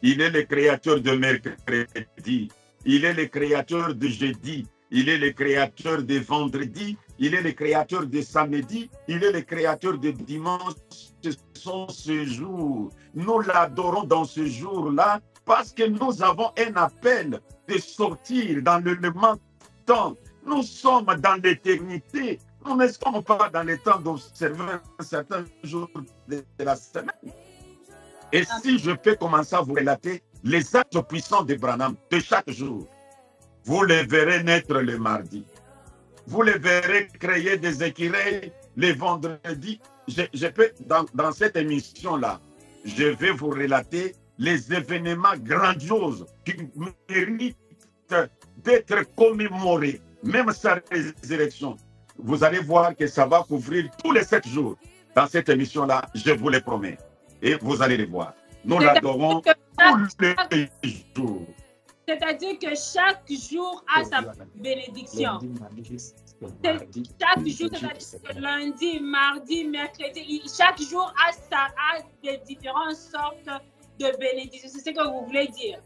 Il est le créateur de mercredi. Il est le créateur de jeudi. Il est le créateur de vendredi. Il est le créateur de samedi. Il est le créateur de dimanche. Ce sont ces jours. Nous l'adorons dans ce jour-là parce que nous avons un appel de sortir dans le même temps. Nous sommes dans l'éternité. Nous ne sommes pas dans le temps d'observer certains jours de la semaine. Et si je peux commencer à vous relater les actes puissants de Branham de chaque jour, vous les verrez naître le mardi. Vous les verrez créer des écureuils le vendredi. Je peux, dans cette émission-là, je vais vous relater les événements grandioses qui méritent d'être commémorés, même sa résurrection. Vous allez voir que ça va couvrir tous les 7 jours. Dans cette émission-là, je vous les promets. Et vous allez les voir. Nous l'adorons tous les jours. C'est-à-dire que chaque jour a sa bénédiction. Chaque jour, c'est-à-dire que lundi, mardi, mercredi, chaque jour a des différentes sortes de bénédictions. C'est ce que vous voulez dire.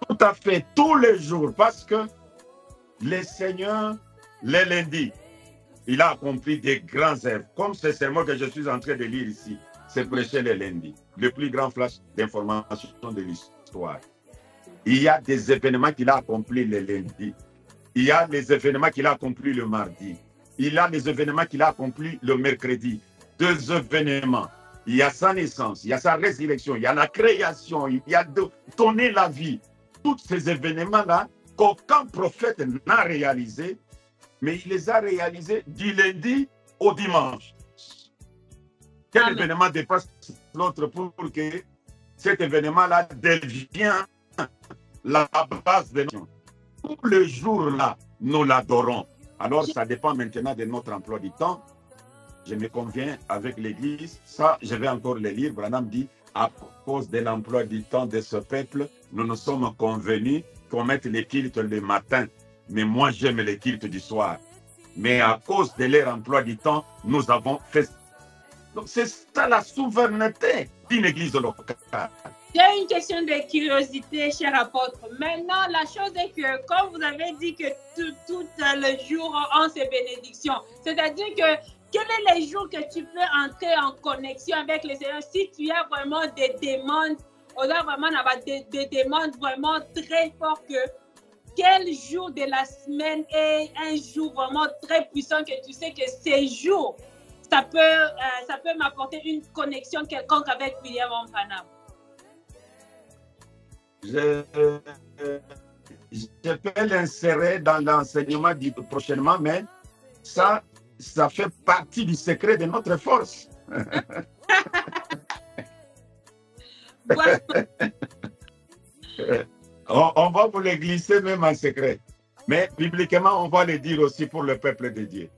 Tout à fait, tous les jours, parce que le Seigneur, les lundis, il a accompli des grands œuvres. Comme ce sermon que je suis en train de lire ici, c'est prêcher les lundis, le plus grand flash d'information de l'histoire. Il y a des événements qu'il a accomplis le lundi. Il y a les événements qu'il a accomplis le mardi. Il y a les événements qu'il a accomplis le mercredi. 2 événements. Il y a sa naissance, il y a sa résurrection, il y a la création, il y a donner la vie. Tous ces événements-là qu'aucun prophète n'a réalisé, mais il les a réalisés du lundi au dimanche. Quel Amen. Événement dépasse l'autre pour que cet événement-là devienne la base de nous. Tous les jours-là, nous l'adorons. Alors, ça dépend maintenant de notre emploi du temps. Je me conviens avec l'Église. Ça, je vais encore le lire. Branham dit, à cause de l'emploi du temps de ce peuple, nous nous sommes convenus qu'on mette les cultes le matin. Mais moi, j'aime les cultes du soir. Mais à cause de leur emploi du temps, nous avons fait. Donc, c'est ça la souveraineté d'une église locale. J'ai une question de curiosité, cher apôtre. Maintenant, la chose est que, comme vous avez dit que tout le jour ont ses bénédictions, c'est-à-dire que quels sont les jours que tu peux entrer en connexion avec le Seigneur si tu as vraiment des demandes, on a vraiment des demandes vraiment très fortes que quel jour de la semaine est un jour vraiment très puissant que tu sais que ces jours, ça peut m'apporter une connexion quelconque avec William Branham. Je peux l'insérer dans l'enseignement prochainement, mais ça fait partie du secret de notre force. On va vous le glisser même en secret. Mais publiquement, on va le dire aussi pour le peuple de Dieu.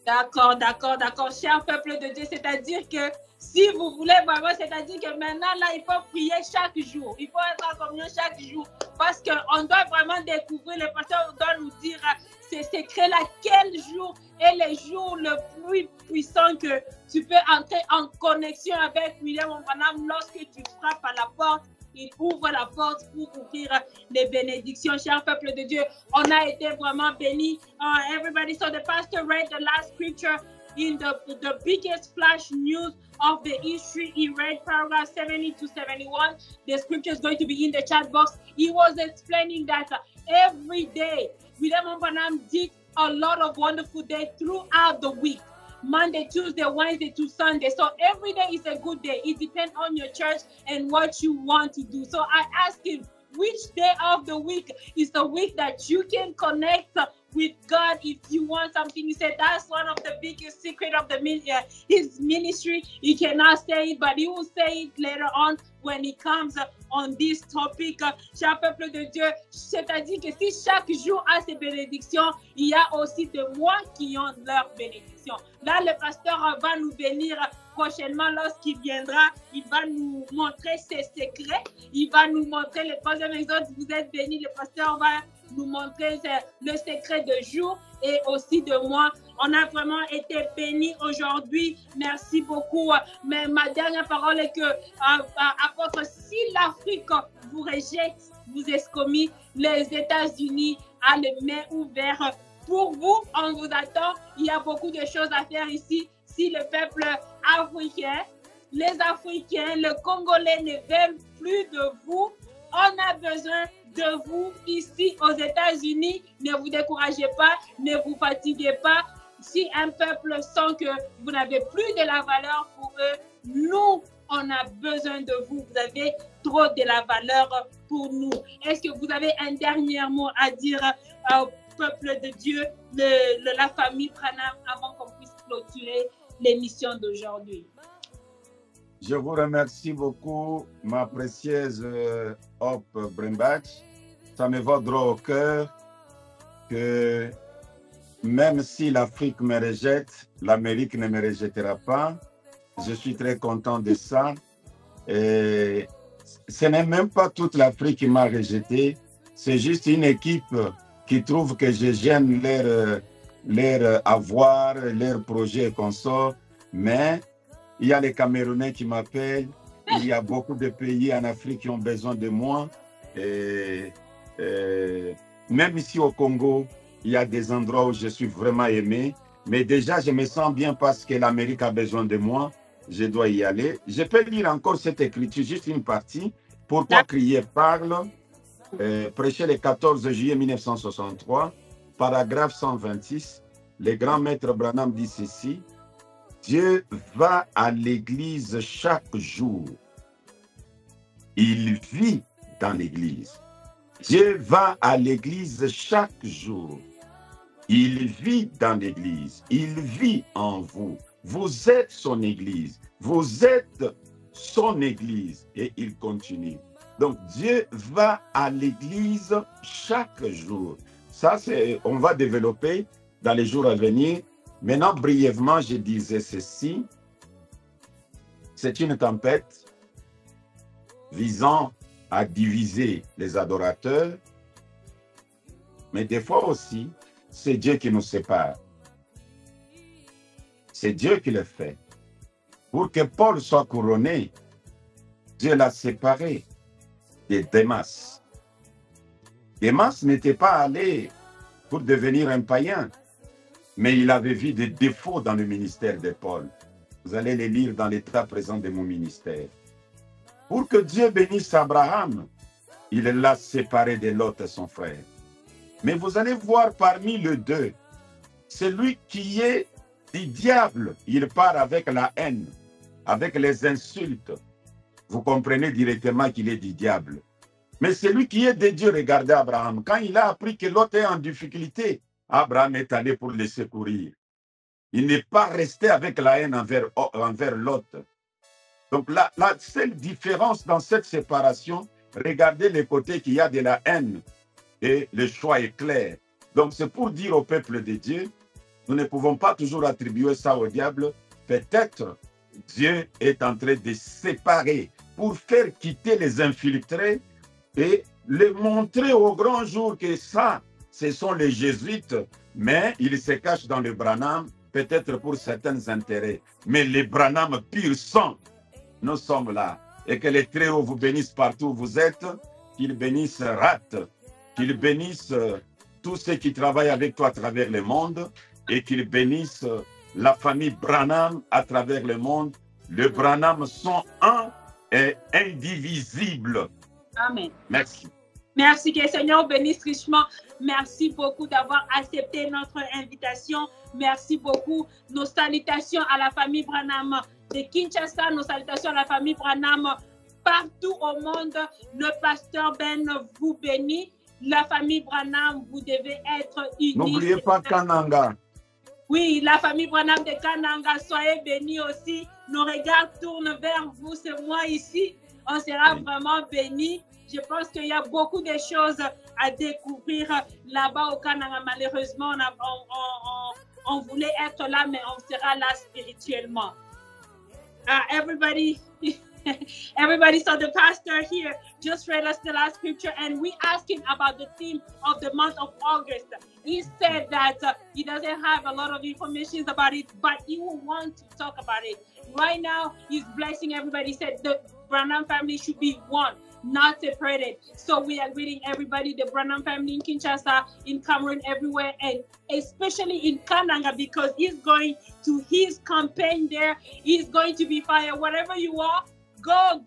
D'accord, cher peuple de Dieu, c'est-à-dire que si vous voulez vraiment, c'est-à-dire que maintenant, là, il faut prier chaque jour. Il faut être en communion chaque jour. Parce qu'on doit vraiment découvrir, le pasteur doit nous dire ces secrets-là, quel jour est le jour le plus puissant que tu peux entrer en connexion avec William Branham lorsque tu frappes à la porte. Il ouvre la porte pour ouvrir les bénédictions. Cher peuple de Dieu, on a été vraiment bénis. Everybody, so the pastor read the last scripture in the biggest flash news of the history. He read paragraph 70 to 71. The scripture is going to be in the chat box. He was explaining that every day, William Branham did a lot of wonderful days throughout the week. Monday, Tuesday, Wednesday to Sunday. So every day is a good day. It depends on your church and what you want to do. So I asked him, which day of the week is the week that you can connect with God if you want something? He said that's one of the biggest secret of his ministry. He cannot say it, but he will say it later on when he comes on this topic. Cher peuple de Dieu, c'est-à-dire que si chaque jour a ses bénédictions, il y a aussi des mois qui ont leurs bénédictions. Là, le pasteur va nous bénir prochainement lorsqu'il viendra. Il va nous montrer ses secrets. Il va nous montrer le troisième exode. Vous êtes bénis. Le pasteur va nous montrer le secret de jour et aussi de moi. On a vraiment été bénis aujourd'hui. Merci beaucoup. Mais ma dernière parole est que, apôtre, si l'Afrique vous rejette, vous excommis, les États-Unis a les mains ouvertes pour vous. On vous attend. Il y a beaucoup de choses à faire ici. Si le peuple africain, les Africains, le Congolais ne veulent plus de vous, on a besoin de vous ici aux États-Unis. Ne vous découragez pas, ne vous fatiguez pas. Si un peuple sent que vous n'avez plus de la valeur pour eux, nous, on a besoin de vous. Vous avez trop de la valeur pour nous. Est-ce que vous avez un dernier mot à dire au peuple de Dieu, la famille Branham, avant qu'on puisse clôturer l'émission d'aujourd'hui? Je vous remercie beaucoup, ma précieuse Hope Brimbach. Ça me va droit au cœur que même si l'Afrique me rejette, l'Amérique ne me rejettera pas. Je suis très content de ça. Et ce n'est même pas toute l'Afrique qui m'a rejeté. C'est juste une équipe qui trouve que je gêne leur avoir, leur projet et consorts. Mais il y a les Camerounais qui m'appellent. Il y a beaucoup de pays en Afrique qui ont besoin de moi. Et même ici au Congo, il y a des endroits où je suis vraiment aimé. Mais déjà, je me sens bien parce que l'Amérique a besoin de moi. Je dois y aller. Je peux lire encore cette écriture, juste une partie. Pourquoi crier parle? Prêché le 14 juillet 1963, paragraphe 126. Le grand maître Branham dit ceci: Dieu va à l'église chaque jour. Il vit dans l'église. Dieu va à l'église chaque jour. Il vit dans l'église. Il vit en vous. Vous êtes son église. Vous êtes son église. Et il continue. Donc, Dieu va à l'église chaque jour. Ça, on va développer dans les jours à venir. Maintenant, brièvement, je disais ceci. C'est une tempête visant à diviser les adorateurs. Mais des fois aussi, c'est Dieu qui nous sépare. C'est Dieu qui le fait. Pour que Paul soit couronné, Dieu l'a séparé de Démas. Démas n'était pas allé pour devenir un païen, mais il avait vu des défauts dans le ministère de Paul. Vous allez les lire dans l'état présent de mon ministère. Pour que Dieu bénisse Abraham, il l'a séparé de Lot, son frère. Mais vous allez voir parmi les deux, celui qui est du diable, il part avec la haine, avec les insultes. Vous comprenez directement qu'il est du diable. Mais celui qui est de Dieu, regardez Abraham. Quand il a appris que Lot est en difficulté, Abraham est allé pour le secourir. Il n'est pas resté avec la haine envers Lot. Donc la seule différence dans cette séparation, regardez les côtés qu'il y a de la haine. Et le choix est clair. Donc c'est pour dire au peuple de Dieu, nous ne pouvons pas toujours attribuer ça au diable. Peut-être Dieu est en train de séparer pour faire quitter les infiltrés et les montrer au grand jour que ça, ce sont les jésuites, mais ils se cachent dans le Branham, peut-être pour certains intérêts. Mais les Branham pur sang, nous sommes là. Et que les Très-Hauts vous bénissent partout où vous êtes, qu'ils bénissent Rat, qu'ils bénissent tous ceux qui travaillent avec toi à travers le monde et qu'ils bénissent la famille Branham à travers le monde. Les Branham sont un et indivisibles. Amen. Merci. Merci, que le Seigneur bénisse richement. Merci beaucoup d'avoir accepté notre invitation. Merci beaucoup. Nos salutations à la famille Branham de Kinshasa, nos salutations à la famille Branham partout au monde. Le pasteur Ben vous bénit. La famille Branham, vous devez être unis. N'oubliez pas Kananga. Oui, la famille Branham de Kananga, soyez bénis aussi. Nos regards tournent vers vous, c'est moi ici. On sera vraiment bénis. Je pense qu'il y a beaucoup de choses à découvrir là-bas au Kananga. Malheureusement, on voulait être là, mais on sera là spirituellement. Everybody, so the pastor here just read us the last scripture, and we asked him about the theme of the month of August. He said that he doesn't have a lot of information about it, but he will want to talk about it. Right now, he's blessing everybody. He said the Branham family should be one, not separated. So we are greeting everybody, the Branham family in Kinshasa, in Cameroon, everywhere, and especially in Kananga, because he's going to his campaign there. He's going to be fire. Wherever you are, go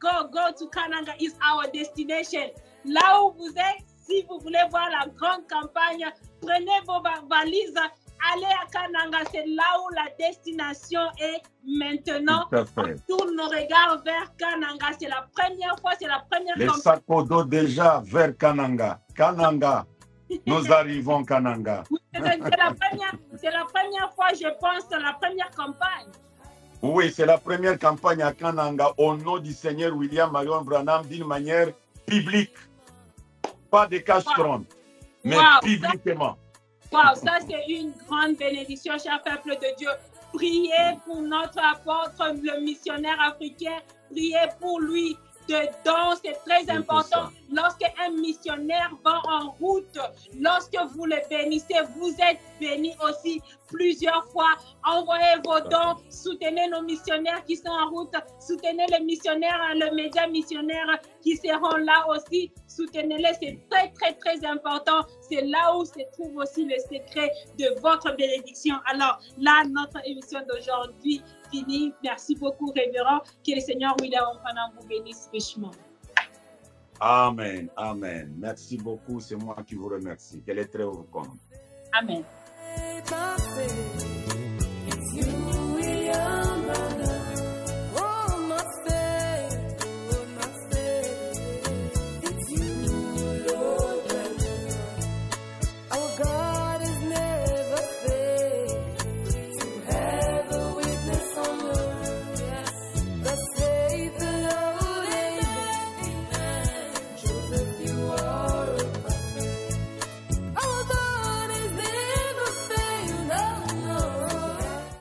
to Kananga. Is our destination. Là où vous êtes, si vous voulez voir la grande campagne, prenez vos valises, allez à Kananga. C'est là où la destination est maintenant. On tourne nos regards vers Kananga. C'est la première fois, c'est la première Les campagne. sacs au dos déjà vers Kananga. Kananga. Nous arrivons Kananga. C'est la première fois, je pense, la première campagne. Oui, c'est la première campagne à Kananga au nom du Seigneur William Marion Branham d'une manière publique. Pas de castron, mais publiquement. Wow, ça c'est une grande bénédiction, cher peuple de Dieu. Priez pour notre apôtre, le missionnaire africain. Priez pour lui. Dedans, c'est très important. Lorsqu'un missionnaire va en route, lorsque vous le bénissez, vous êtes bénis aussi plusieurs fois. Envoyez vos dons, soutenez nos missionnaires qui sont en route, soutenez les missionnaires, les médias missionnaires qui seront là aussi. Soutenez-les, c'est très, très, très important. C'est là où se trouve aussi le secret de votre bénédiction. Alors là, notre émission d'aujourd'hui fini. Merci beaucoup, révérend. Que le Seigneur William Branham vous bénisse richement. Amen, amen. Merci beaucoup. C'est moi qui vous remercie. Quel est très haut compte. Amen.